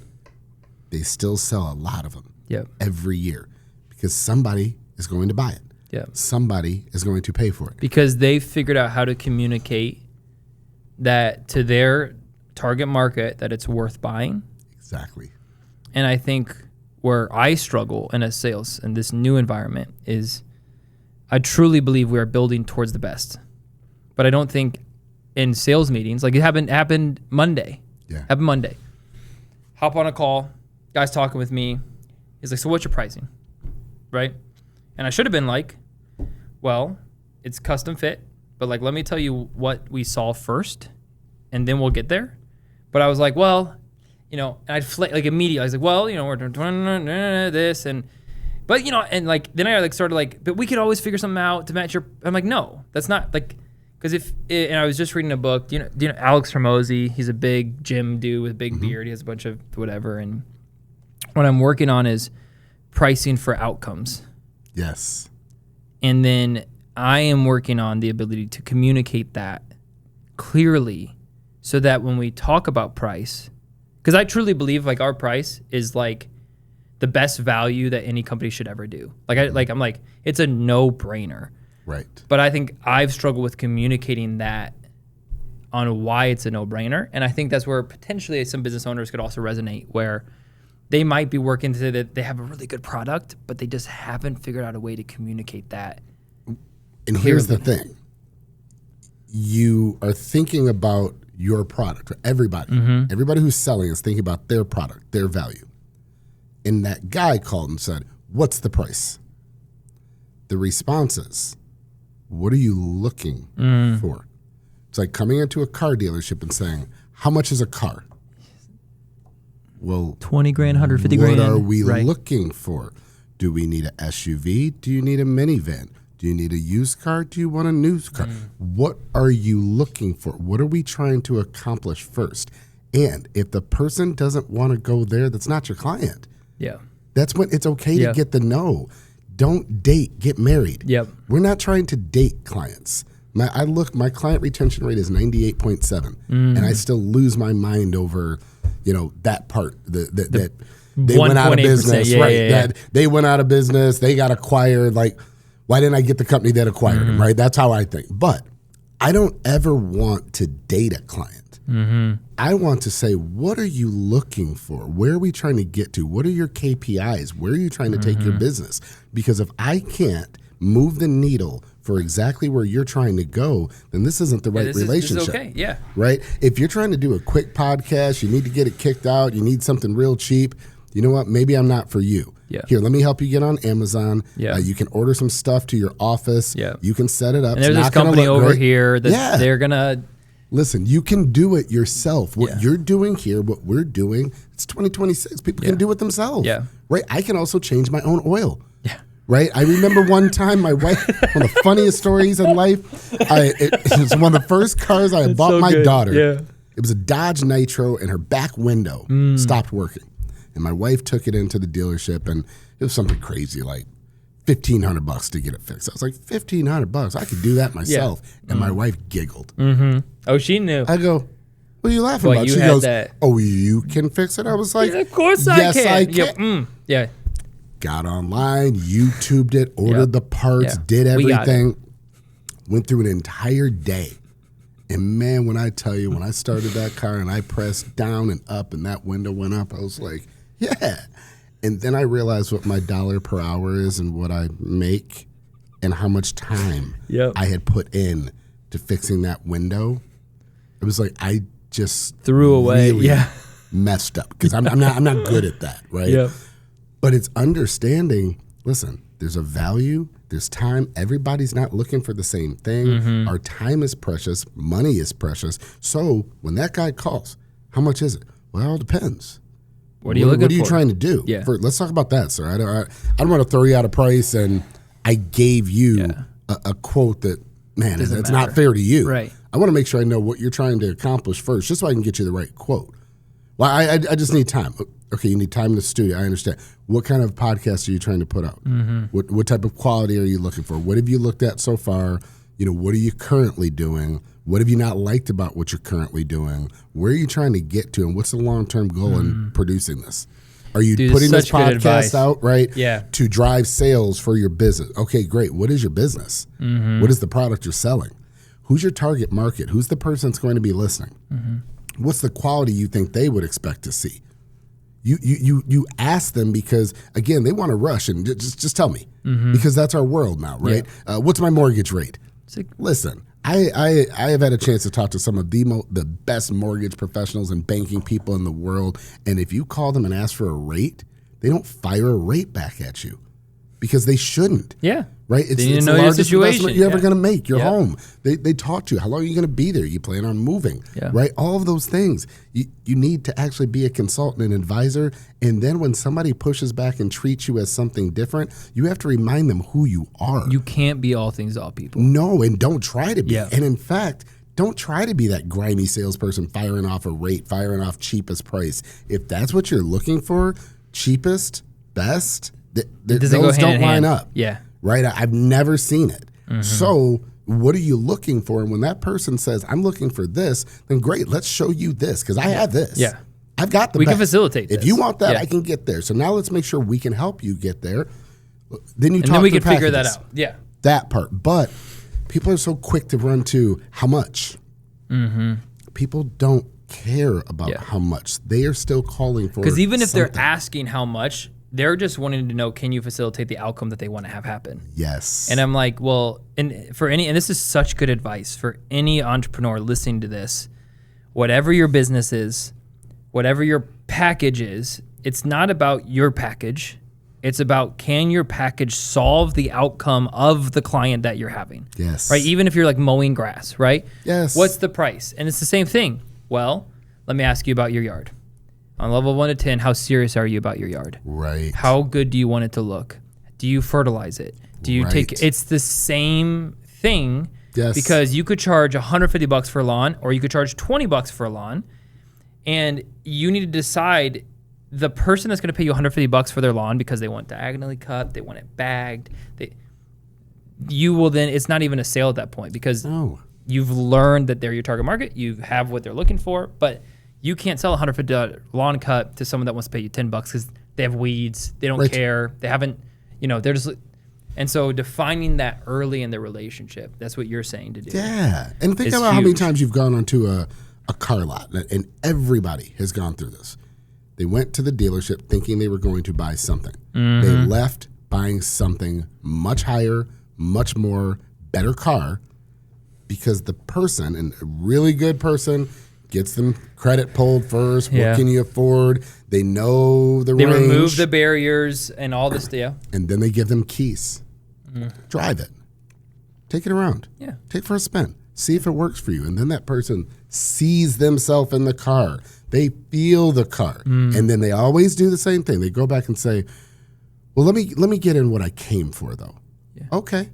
they still sell a lot of them every year because somebody is going to buy it. Somebody is going to pay for it. Because they figured out how to communicate that to their target market that it's worth buying. Exactly. And I think where I struggle in a sales in this new environment is I truly believe we are building towards the best. But I don't think in sales meetings, like it happened Monday. Yeah. Happened Monday. Hop on a call, guy's talking with me. He's like, so what's your pricing? Right? And I should have been like, well, it's custom fit, but like, let me tell you what we solve first and then we'll get there. But I was like, well, you know, and I'd like immediately, I was like, well, you know, we're doing this but you know, and like, then I like started like, but we could always figure something out to match your, I'm like, no, that's not like, because and I was just reading a book, do you know Alex Hormozy, he's a big gym dude with a big beard, he has a bunch of whatever, and what I'm working on is pricing for outcomes. Yes. And then I am working on the ability to communicate that clearly so that when we talk about price, because I truly believe like our price is like the best value that any company should ever do. Like I'm like, it's a no-brainer. Right. But I think I've struggled with communicating that on why it's a no-brainer. And I think that's where potentially some business owners could also resonate, where they might be working to that they have a really good product, but they just haven't figured out a way to communicate that. And here's the thing. You are thinking about your product. Everybody who's selling is thinking about their product, their value. And that guy called and said, what's the price? The response is, what are you looking for? It's like coming into a car dealership and saying, how much is a car? Well, 20 grand, 150 grand. What are we looking for? Do we need an SUV? Do you need a minivan? Do you need a used car? Do you want a new car? What are you looking for? What are we trying to accomplish first? And if the person doesn't want to go there, that's not your client. Yeah. That's when it's okay to get the no. Don't date, get married. Yep. We're not trying to date clients. My client retention rate is 98.7, and I still lose my mind over, that part that they went out of business, That they went out of business, they got acquired. Like, why didn't I get the company that acquired them? Right? That's how I think. But I don't ever want to date a client. I want to say, what are you looking for? Where are we trying to get to? What are your KPIs? Where are you trying to take your business? Because if I can't move the needle for exactly where you're trying to go, then this isn't the right relationship. This is okay. Yeah. Right? If you're trying to do a quick podcast, you need to get it kicked out, you need something real cheap, you know what? Maybe I'm not for you. Yeah. Here, let me help you get on Amazon. Yeah. You can order some stuff to your office. Yeah. You can set it up. And there's this company over here that they're going to... Listen, you can do it yourself. What you're doing here, what we're doing, it's 2026. People can do it themselves. Yeah. Right? I can also change my own oil. Yeah. Right? I remember one time my wife, one of the funniest stories in life, it was one of the first cars I had bought my daughter. Yeah. It was a Dodge Nitro, and her back window stopped working. And my wife took it into the dealership, and it was something crazy, like $1,500 to get it fixed. I was like, $1,500? I could do that myself. Yeah. And my wife giggled. Mm-hmm. Oh, she knew. I go, what are you laughing about? She goes, oh, you can fix it? I was like, of course I can. Yes, I can. Yeah. Got online, YouTubed it, ordered the parts, did everything. Went through an entire day. And man, when I tell you, when I started that car and I pressed down and up and that window went up, I was like, yeah. And then I realized what my dollar per hour is and what I make and how much time I had put in to fixing that window. It was like I just threw away, really messed up because I'm not good at that, right? Yep. But it's understanding, listen, there's a value, there's time. Everybody's not looking for the same thing. Mm-hmm. Our time is precious. Money is precious. So when that guy calls, how much is it? Well, it depends. What are you looking for? What are you trying to do? Yeah. Let's talk about that, sir. I don't want to throw you out a price and I gave you a quote that, man, it's not fair to you. Right. I want to make sure I know what you're trying to accomplish first, just so I can get you the right quote. Well, I just need time. Okay, you need time in the studio. I understand. What kind of podcast are you trying to put out? Mm-hmm. What type of quality are you looking for? What have you looked at so far? What are you currently doing? What have you not liked about what you're currently doing? Where are you trying to get to? And what's the long-term goal in producing this? Are you putting this podcast out, right? Yeah. To drive sales for your business. Okay, great. What is your business? Mm-hmm. What is the product you're selling? Who's your target market? Who's the person that's going to be listening? Mm-hmm. What's the quality you think they would expect to see? You ask them because, again, they want to rush and just tell me because that's our world now, right? Yeah. What's my mortgage rate? Listen, I have had a chance to talk to some of the best mortgage professionals and banking people in the world, and if you call them and ask for a rate, they don't fire a rate back at you because they shouldn't. Yeah. Right? It's the largest investment you're ever going to make, your home. They talk to you. How long are you going to be there? You plan on moving, right? All of those things. You need to actually be a consultant and advisor. And then when somebody pushes back and treats you as something different, you have to remind them who you are. You can't be all things to all people. No, and don't try to be. Yeah. And in fact, don't try to be that grimy salesperson firing off a rate, firing off cheapest price. If that's what you're looking for, cheapest, best, those don't line up. Yeah. Right? I've never seen it. Mm-hmm. So what are you looking for? And when that person says, I'm looking for this, then great, let's show you this because I have this. Yeah. I've got the We best. can facilitate this. If you want that, I can get there. So now let's make sure we can help you get there. Then we can figure that out. Yeah. That part. But people are so quick to run to how much. Mm-hmm. People don't care about how much. They are still calling for because even if they're asking how much, they're just wanting to know, can you facilitate the outcome that they want to have happen? Yes. And I'm like, well, and this is such good advice for any entrepreneur listening to this, whatever your business is, whatever your package is, it's not about your package. It's about, can your package solve the outcome of the client that you're having? Yes. Right? Even if you're like mowing grass, right? Yes. What's the price? And it's the same thing. Well, let me ask you about your yard. On level 1 to 10, how serious are you about your yard? Right. How good do you want it to look? Do you fertilize it? Do you take? It's the same thing. Yes. Because you could charge $150 for a lawn, or you could charge $20 for a lawn, and you need to decide the person that's going to pay you $150 for their lawn because they want diagonally cut, they want it bagged. You will then. It's not even a sale at that point because you've learned that they're your target market. You have what they're looking for, but you can't sell a $150 lawn cut to someone that wants to pay you $10 because they have weeds. They don't care. They haven't, they're just. And so defining that early in the relationship, that's what you're saying to do. Yeah. And think about how many times you've gone onto a car lot, and everybody has gone through this. They went to the dealership thinking they were going to buy something. Mm-hmm. They left buying something much higher, much more, better car because the person, and a really good person, gets them credit pulled first. Yeah. What can you afford? They know the range. They remove the barriers and all this. Yeah. And then they give them keys. Drive it. Take it around. Yeah. Take it for a spin. See if it works for you. And then that person sees themselves in the car. They feel the car. And then they always do the same thing. They go back and say, Well, let me get in what I came for, though. Yeah. Okay.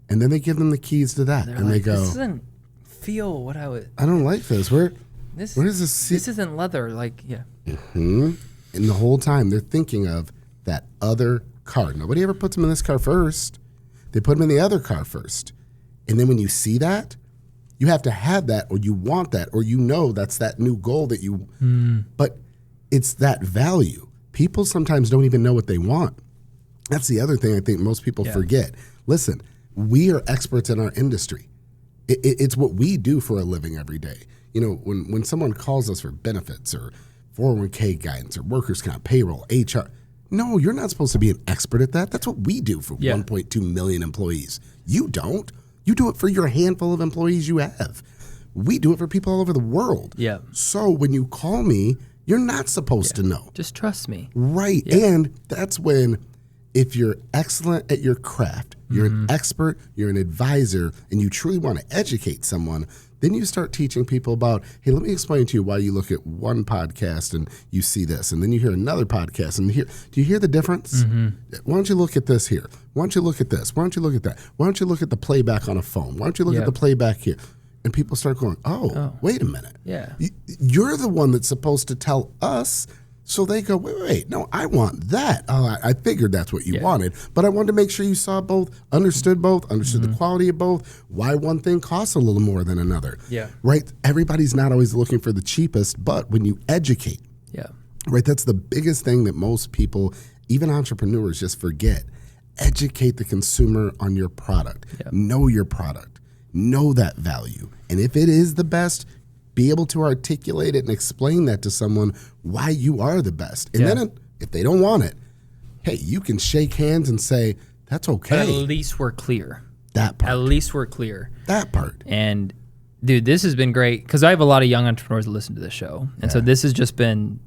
And then they give them the keys to that. And they go, this doesn't feel what I would. I don't like this. Where is this? This isn't leather. Like, yeah. Mm-hmm. And the whole time they're thinking of that other car. Nobody ever puts them in this car first. They put them in the other car first. And then when you see that, you have to have that, or you want that, or you know that's that new goal that you, but it's that value. People sometimes don't even know what they want. That's the other thing I think most people forget. Listen, we are experts in our industry. It's what we do for a living every day. You know, when someone calls us for benefits or 401k guidance or workers' comp, payroll, HR, no, you're not supposed to be an expert at that. That's what we do for 1.2 million employees. You don't. You do it for your handful of employees you have. We do it for people all over the world. Yeah. So when you call me, you're not supposed to know. Just trust me. Right. Yeah. And that's when, if you're excellent at your craft, you're an expert, you're an advisor, and you truly want to educate someone, then you start teaching people about, hey, let me explain to you why you look at one podcast and you see this, and then you hear another podcast and do you hear the difference? Why don't you look at this here? Why don't you look at this? Why don't you look at that? Why don't you look at the playback on a phone? Why don't you look at the playback here? And people start going, oh, wait a minute. Yeah. You're the one that's supposed to tell us. So they go, wait, no, I want that. Oh, I figured that's what you wanted, but I wanted to make sure you saw both, understood the quality of both, why one thing costs a little more than another. Yeah. Right? Everybody's not always looking for the cheapest, but when you educate, right, that's the biggest thing that most people, even entrepreneurs, just forget. Educate the consumer on your product. Know your product. Know that value. And if it is the best, be able to articulate it and explain that to someone why you are the best. And then if they don't want it, hey, you can shake hands and say, that's okay. But at least we're clear. That part. At least we're clear. That part. And dude, this has been great because I have a lot of young entrepreneurs that listen to this show. And so this has just been,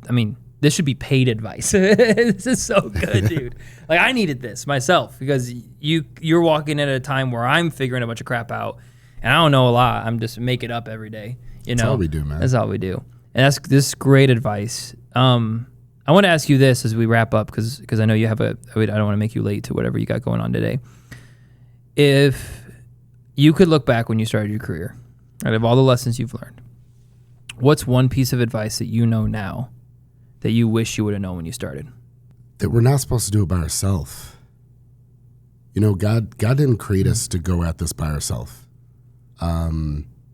I mean, this should be paid advice. This is so good, dude. Like, I needed this myself because you're walking in at a time where I'm figuring a bunch of crap out. And I don't know a lot. I'm just make it up every day. You know, that's all we do, man. That's all we do. And this great advice. I want to ask you this as we wrap up because I know you have I don't want to make you late to whatever you got going on today. If you could look back when you started your career, out of all the lessons you've learned, what's one piece of advice that you know now that you wish you would have known when you started? That we're not supposed to do it by ourselves. You know, God didn't create us to go at this by ourselves.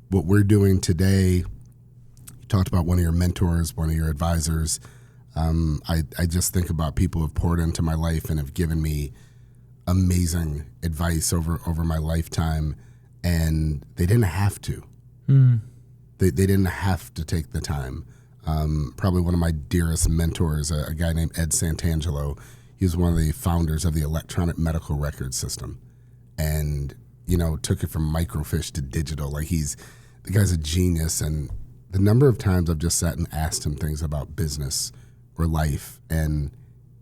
What we're doing today, you talked about one of your mentors, one of your advisors. I just think about people who have poured into my life and have given me amazing advice over my lifetime, and they didn't have to. They didn't have to take the time. Probably one of my dearest mentors, a guy named Ed Santangelo. He was one of the founders of the electronic medical record system, and you know, took it from microfiche to digital. Like, the guy's a genius. And the number of times I've just sat and asked him things about business or life, and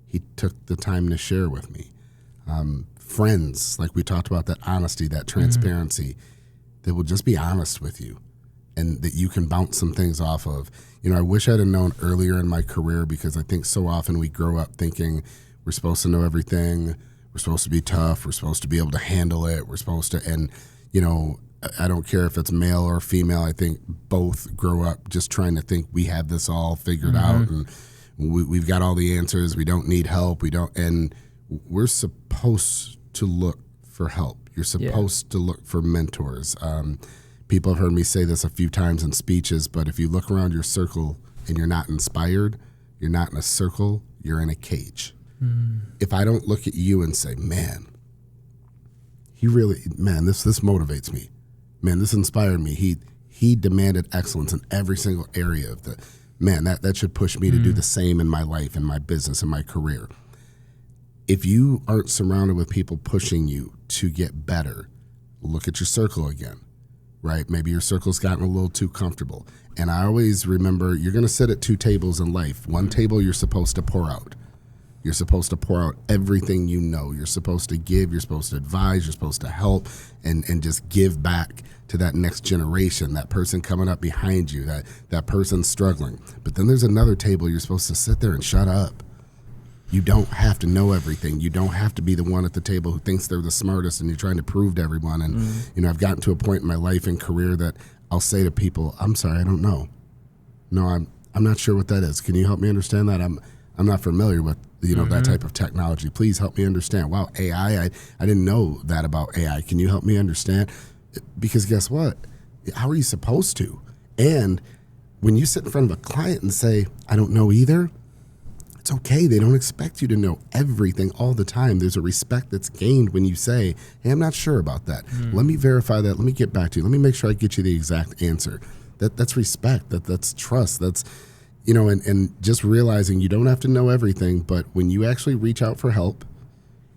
he took the time to share with me. Friends, like we talked about, that honesty, that transparency, that will just be honest with you and that you can bounce some things off of. You know, I wish I'd have known earlier in my career, because I think so often we grow up thinking we're supposed to know everything. We're supposed to be tough. We're supposed to be able to handle it. We're supposed to, and, you know, I don't care if it's male or female. I think both grow up just trying to think we have this all figured out and we've got all the answers. We don't need help. And we're supposed to look for help. You're supposed to look for mentors. People have heard me say this a few times in speeches, but if you look around your circle and you're not inspired, you're not in a circle, you're in a cage. If I don't look at you and say, man, this motivates me. Man, this inspired me. He demanded excellence in every single area of that should push me to do the same in my life, in my business, in my career. If you aren't surrounded with people pushing you to get better, look at your circle again, right? Maybe your circle's gotten a little too comfortable. And I always remember, you're going to sit at two tables in life. One table you're supposed to pour out. You're supposed to pour out everything you know. You're supposed to give. You're supposed to advise. You're supposed to help and just give back to that next generation, that person coming up behind you, that person struggling. But then there's another table you're supposed to sit there and shut up. You don't have to know everything. You don't have to be the one at the table who thinks they're the smartest and you're trying to prove to everyone. And, I've gotten to a point in my life and career that I'll say to people, I'm sorry, I don't know. No, I'm not sure what that is. Can you help me understand that? I'm not familiar with, that type of technology. Please help me understand. Wow, AI, I didn't know that about AI. Can you help me understand? Because guess what? How are you supposed to? And when you sit in front of a client and say, I don't know either, it's okay. They don't expect you to know everything all the time. There's a respect that's gained when you say, hey, I'm not sure about that. Let me verify that. Let me get back to you. Let me make sure I get you the exact answer. That's respect. That's trust. That's, and just realizing you don't have to know everything, but when you actually reach out for help,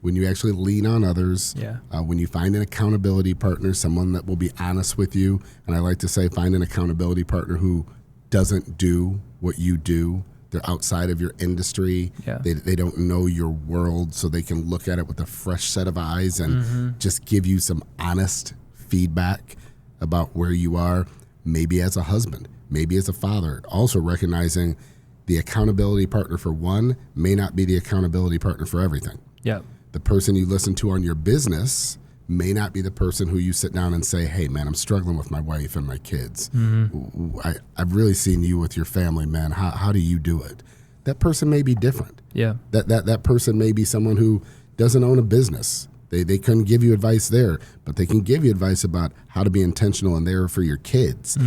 when you actually lean on others, when you find an accountability partner, someone that will be honest with you, and I like to say find an accountability partner who doesn't do what you do. They're outside of your industry. Yeah. They don't know your world, so they can look at it with a fresh set of eyes and just give you some honest feedback about where you are, maybe as a husband, maybe as a father. Also recognizing the accountability partner for one may not be the accountability partner for everything. Yeah. The person you listen to on your business may not be the person who you sit down and say, hey, man, I'm struggling with my wife and my kids. I've really seen you with your family, man. How do you do it? That person may be different. Yeah. That person may be someone who doesn't own a business. They couldn't give you advice there, but they can give you advice about how to be intentional and there for your kids.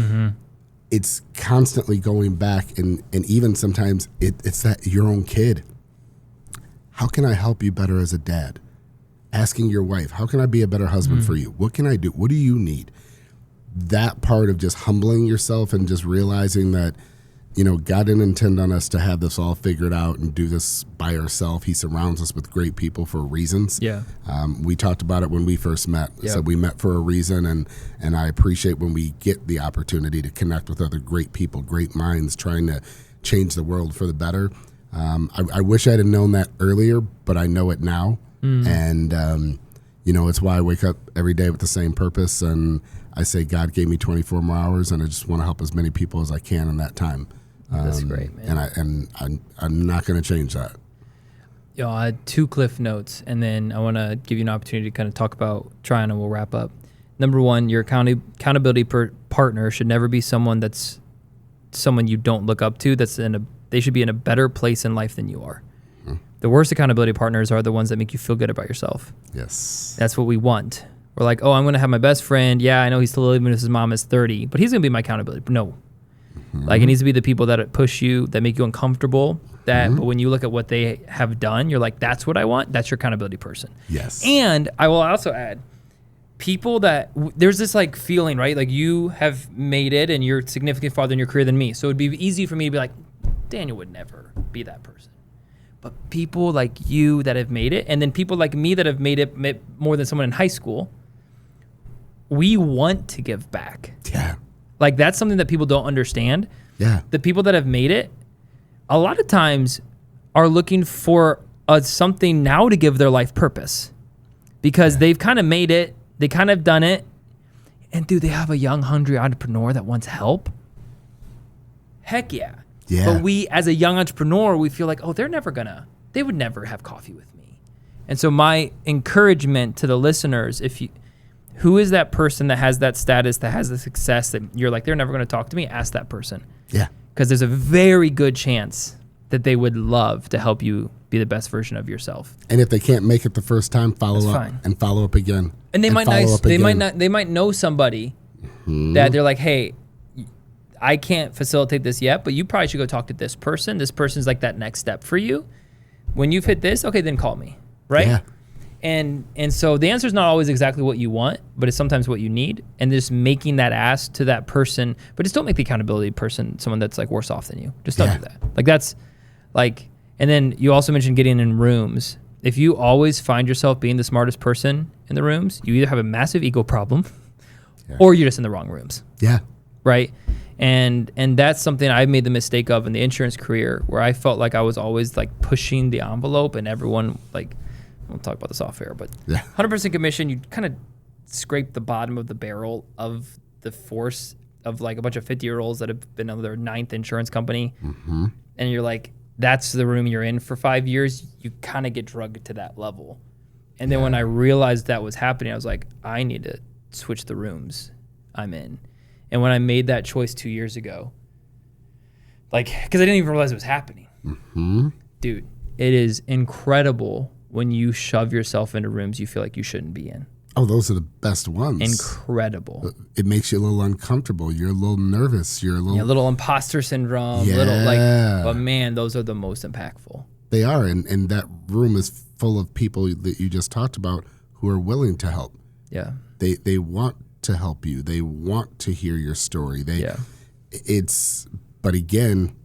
It's constantly going back, and even sometimes it's that your own kid. How can I help you better as a dad? Asking your wife, how can I be a better husband for you? What can I do? What do you need? That part of just humbling yourself and just realizing that, God didn't intend on us to have this all figured out and do this by ourselves. He surrounds us with great people for reasons. Yeah. We talked about it when we first met. Yep. So we met for a reason, and I appreciate when we get the opportunity to connect with other great people, great minds trying to change the world for the better. I wish I'd have known that earlier, but I know it now. And, it's why I wake up every day with the same purpose. And I say, God gave me 24 more hours, and I just want to help as many people as I can in that time. That's great, man. And I'm not going to change that. I had 2 cliff notes, and then I want to give you an opportunity to kind of talk about Trion, and we'll wrap up. Number 1, your accountability partner should never be someone that's someone you don't look up to. They should be in a better place in life than you are. The worst accountability partners are the ones that make you feel good about yourself. Yes. That's what we want. We're like, oh, I'm going to have my best friend. Yeah, I know he's still living with his mom is 30, but he's going to be my accountability. No. Like, it needs to be the people that push you, that make you uncomfortable, but when you look at what they have done, you're like, that's what I want. That's your accountability person. Yes. And I will also add, people that, there's this like feeling, right? Like, you have made it and you're significantly farther in your career than me. So it'd be easy for me to be like, Daniel would never be that person. But people like you that have made it, and then people like me that have made it more than someone in high school, we want to give back. Yeah. Like, that's something that people don't understand. Yeah. The people that have made it, a lot of times are looking for something now to give their life purpose, because they've kind of made it, they kind of done it, and do they have a young, hungry entrepreneur that wants help? Heck yeah. Yeah. But we, as a young entrepreneur, we feel like, oh, they would never have coffee with me. And so my encouragement to the listeners, who is that person that has that status, that has the success that you're like, they're never going to talk to me? Ask that person. Yeah. Because there's a very good chance that they would love to help you be the best version of yourself. And if they can't make it the first time, follow up again. And they might know somebody that they're like, hey, I can't facilitate this yet, but you probably should go talk to this person. This person's like that next step for you. When you've hit this, okay, then call me, right? Yeah. And so the answer is not always exactly what you want, but it's sometimes what you need. And just making that ask to that person, but just don't make the accountability person someone that's like worse off than you. Just don't do that. Like, that's like, and then you also mentioned getting in rooms. If you always find yourself being the smartest person in the rooms, you either have a massive ego problem or you're just in the wrong rooms. Yeah. Right. And that's something I made the mistake of in the insurance career, where I felt like I was always like pushing the envelope, and everyone, like, we'll talk about this off air, but 100% commission, you kind of scrape the bottom of the barrel of the force of like a bunch of 50-year-olds that have been on their 9th insurance company. And you're like, that's the room you're in for 5 years, you kind of get drugged to that level. And then when I realized that was happening, I was like, I need to switch the rooms I'm in. And when I made that choice 2 years ago, like, because I didn't even realize it was happening. Dude, it is incredible when you shove yourself into rooms you feel like you shouldn't be in. Oh, those are the best ones. Incredible. It makes you a little uncomfortable. You're a little nervous. You're a little imposter syndrome. But man, those are the most impactful. They are, and that room is full of people that you just talked about who are willing to help. Yeah. They want to help you. They want to hear your story. But again,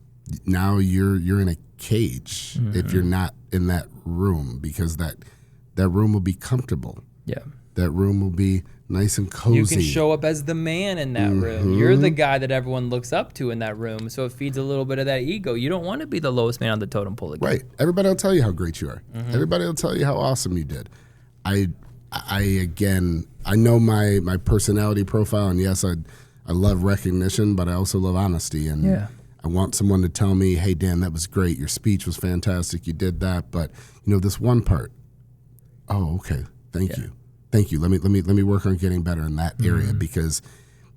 now you're in a cage if you're not in that room, because that room will be comfortable. Yeah. That room will be nice and cozy. You can show up as the man in that room. You're the guy that everyone looks up to in that room. So it feeds a little bit of that ego. You don't want to be the lowest man on the totem pole again. Right. Everybody will tell you how great you are. Everybody will tell you how awesome you did. I know my personality profile, and yes, I love recognition, but I also love honesty. And I want someone to tell me, hey, Dan, that was great. Your speech was fantastic. You did that. But, this one part, oh, okay. Thank you. Let me work on getting better in that area, because,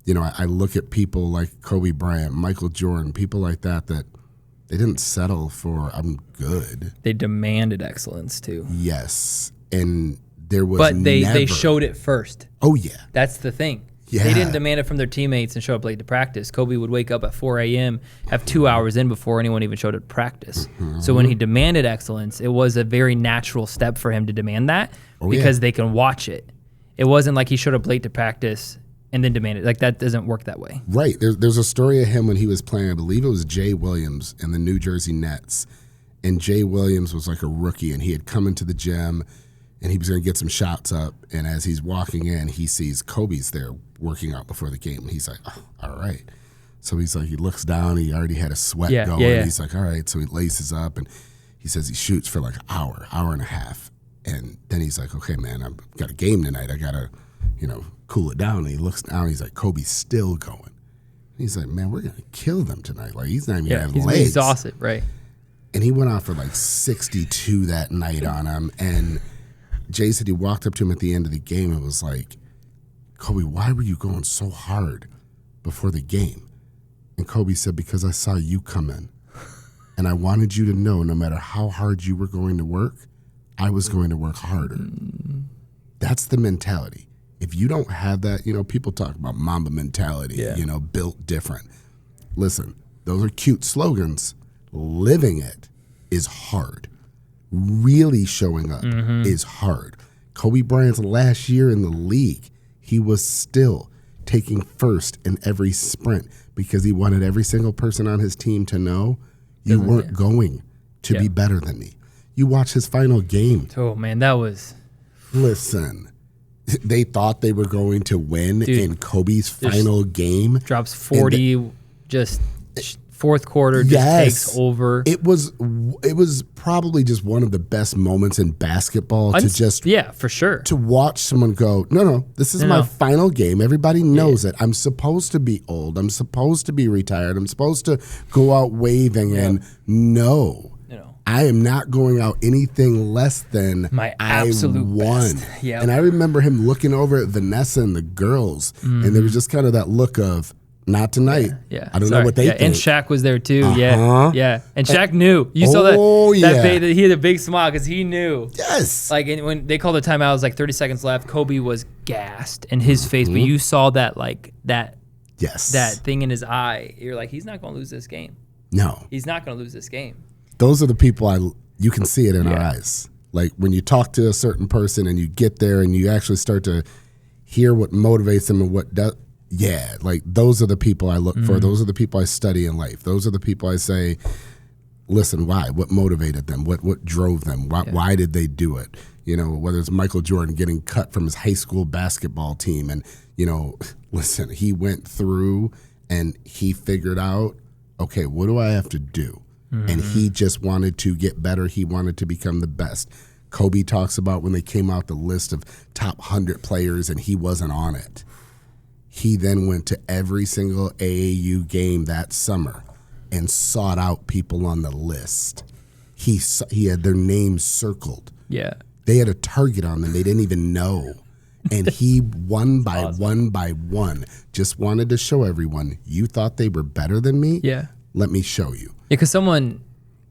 I look at people like Kobe Bryant, Michael Jordan, people like that they didn't settle for I'm good. They demanded excellence too. Yes, and there was. But they showed it first. Oh yeah, that's the thing. Yeah. They didn't demand it from their teammates and show up late to practice. Kobe would wake up at 4 a.m., have 2 hours in before anyone even showed up to practice. So when he demanded excellence, it was a very natural step for him to demand that because they can watch it. It wasn't like he showed up late to practice and then demanded. Like, that doesn't work that way. Right. There's a story of him when he was playing, I believe it was Jay Williams in the New Jersey Nets. And Jay Williams was like a rookie, and he had come into the gym, and he was going to get some shots up. And as he's walking in, he sees Kobe's there working out before the game. And he's like, oh, all right. So he's like, he looks down. He already had a sweat going. Yeah. He's like, all right. So he laces up, and he says he shoots for like an hour and a half. And then he's like, okay, man, I've got a game tonight. I got to, cool it down. And he looks down. And he's like, Kobe's still going. And he's like, man, we're going to kill them tonight. Like, he's not even going to have legs. He's exhausted, right? And he went off for like 62 that night on him. And Jay said he walked up to him at the end of the game and was like, Kobe, why were you going so hard before the game? And Kobe said, because I saw you come in. And I wanted you to know no matter how hard you were going to work, I was going to work harder. That's the mentality. If you don't have that, people talk about Mamba mentality, built different. Listen, those are cute slogans. Living it is hard. Really showing up is hard. Kobe Bryant's last year in the league, he was still taking first in every sprint because he wanted every single person on his team to know you weren't going to be better than me. You watch his final game. Oh, man, that was... Listen, they thought they were going to win in Kobe's final game. Drops 40, just fourth quarter, just takes over. It was probably just one of the best moments in basketball for sure. To watch someone go, no, this is my final game. Everybody knows it. I'm supposed to be old. I'm supposed to be retired. I'm supposed to go out waving and no. I am not going out anything less than my absolute won. Best. Yep. And I remember him looking over at Vanessa and the girls, and there was just kind of that look of, not tonight. Yeah. I don't know what they think. And Shaq was there too. Yeah. And Shaq knew. You saw that he had a big smile because he knew. Yes. Like, and when they called the timeout, it was like 30 seconds left. Kobe was gassed in his face, but you saw that that thing in his eye. You're like, he's not going to lose this game. No. He's not going to lose this game. Those are the people you can see it in our eyes. Like when you talk to a certain person and you get there and you actually start to hear what motivates them and what does. Yeah, like those are the people I look for. Those are the people I study in life. Those are the people I say, listen, why? What motivated them? What drove them? Why did they do it? Whether it's Michael Jordan getting cut from his high school basketball team and, listen, he went through and he figured out, okay, what do I have to do? And he just wanted to get better. He wanted to become the best. Kobe talks about when they came out the list of top 100 players and he wasn't on it. He then went to every single AAU game that summer, and sought out people on the list. He had their names circled. Yeah. They had a target on them they didn't even know. And he one by one just wanted to show everyone, you thought they were better than me? Yeah. Let me show you. Yeah, because someone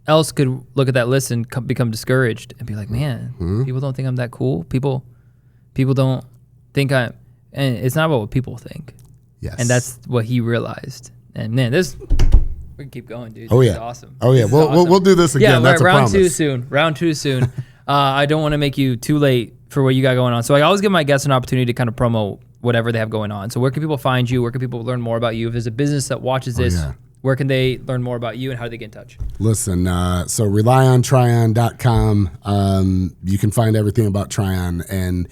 else could look at that list and become discouraged and be like, man, people don't think I'm that cool. People don't think and it's not about what people think. Yes. And that's what he realized. And man, we can keep going, dude. Oh, This yeah. is awesome. Oh, yeah. We'll do this again. Yeah, that's round a promise. Round two soon. I don't want to make you too late for what you got going on. So I always give my guests an opportunity to kind of promote whatever they have going on. So where can people find you? Where can people learn more about you? If there's a business that watches this, where can they learn more about you and how do they get in touch? Listen, so relyontrion.com. You can find everything about Trion. And,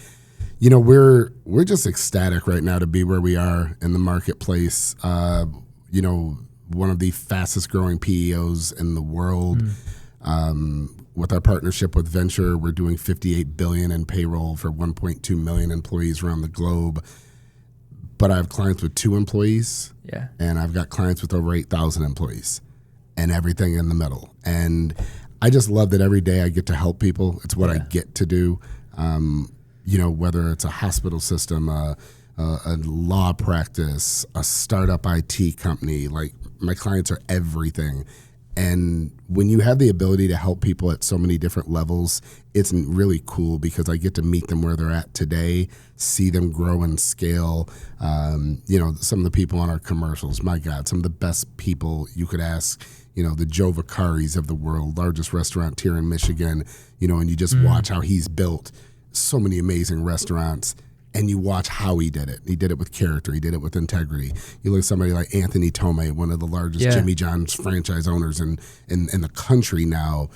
you know, we're just ecstatic right now to be where we are in the marketplace. You know, one of the fastest growing PEOs in the world. With our partnership with Venture, we're doing $58 billion in payroll for 1.2 million employees around the globe. But I have clients with 2 employees. Yeah. And I've got clients with over 8,000 employees and everything in the middle. And I just love that every day I get to help people. It's what I get to do. You know, whether it's a hospital system, a law practice, a startup IT company, like my clients are everything. And when you have the ability to help people at so many different levels, it's really cool because I get to meet them where they're at today, see them grow and scale. You know, some of the people on our commercials, my God, some of the best people you could ask, you know, the Joe Vicari's of the world, largest restaurateur in Michigan, you know, and you just watch how he's built so many amazing restaurants. And you watch how he did it. He did it with character. He did it with integrity. You look at somebody like Anthony Tomei, one of the largest Jimmy John's franchise owners in the country now.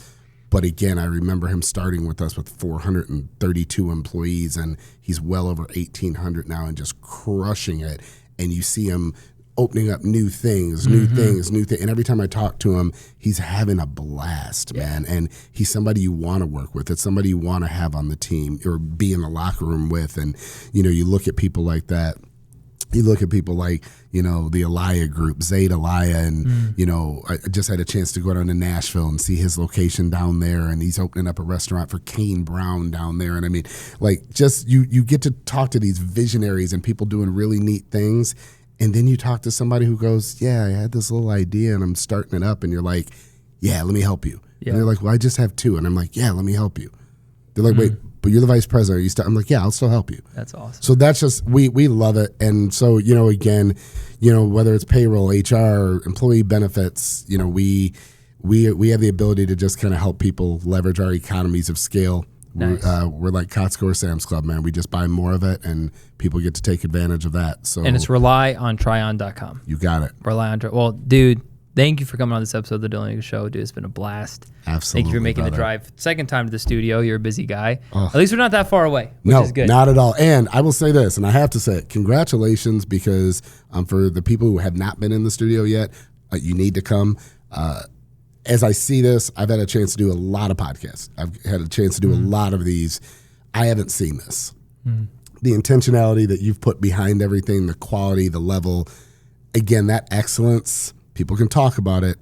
But again, I remember him starting with us with 432 employees, and he's well over 1,800 now and just crushing it. And you see him opening up new things. And every time I talk to him, he's having a blast, man. And he's somebody you want to work with. It's somebody you want to have on the team or be in the locker room with. And, you know, you look at people like that. You look at people like, you know, the Elia group, Zaid Elia, and, you know, I just had a chance to go down to Nashville and see his location down there, and he's opening up a restaurant for Kane Brown down there. And I mean, like, just you get to talk to these visionaries and people doing really neat things. And then you talk to somebody who goes, yeah, I had this little idea and I'm starting it up. And you're like, yeah, let me help you. Yeah. And they're like, well, I just have 2. And I'm like, yeah, let me help you. They're like, wait, but you're the vice president. I'm like, yeah, I'll still help you. That's awesome. So that's just, we love it. And so, you know, again, you know, whether it's payroll, HR, employee benefits, you know, we have the ability to just kind of help people leverage our economies of scale. Nice. We're like Costco or Sam's Club, man. We just buy more of it, and people get to take advantage of that. So, and it's relyontrion.com. You got it. Well, dude, thank you for coming on this episode of the Dillon England Show, dude. It's been a blast. Absolutely. Thank you for making the drive. Second time to the studio. You're a busy guy. At least we're not that far away, which is good. Not at all. And I will say this, and I have to say it, congratulations, because for the people who have not been in the studio yet, you need to come. As I see this, I've had a chance to do a lot of podcasts. I've had a chance to do a lot of these. I haven't seen this. The intentionality that you've put behind everything, the quality, the level, again, that excellence, people can talk about it,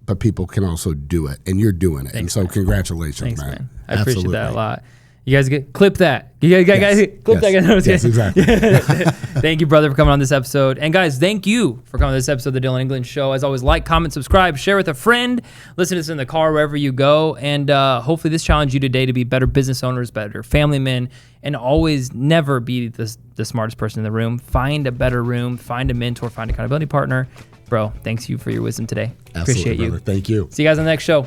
but people can also do it, and you're doing it. Thanks, and so man. congratulations, Thanks, man. I appreciate that a lot. You guys clip that. You guys clip that. Yes, exactly. Thank you, brother, for coming on this episode. And guys, thank you for coming on this episode of the Dillon England Show. As always, like, comment, subscribe, share with a friend. Listen to this in the car, wherever you go. And hopefully this challenged you today to be better business owners, better family men, and always never be the smartest person in the room. Find a better room, find a mentor, find an accountability partner. Bro, thanks you for your wisdom today. Absolutely, Appreciate you. Brother. Thank you. See you guys on the next show.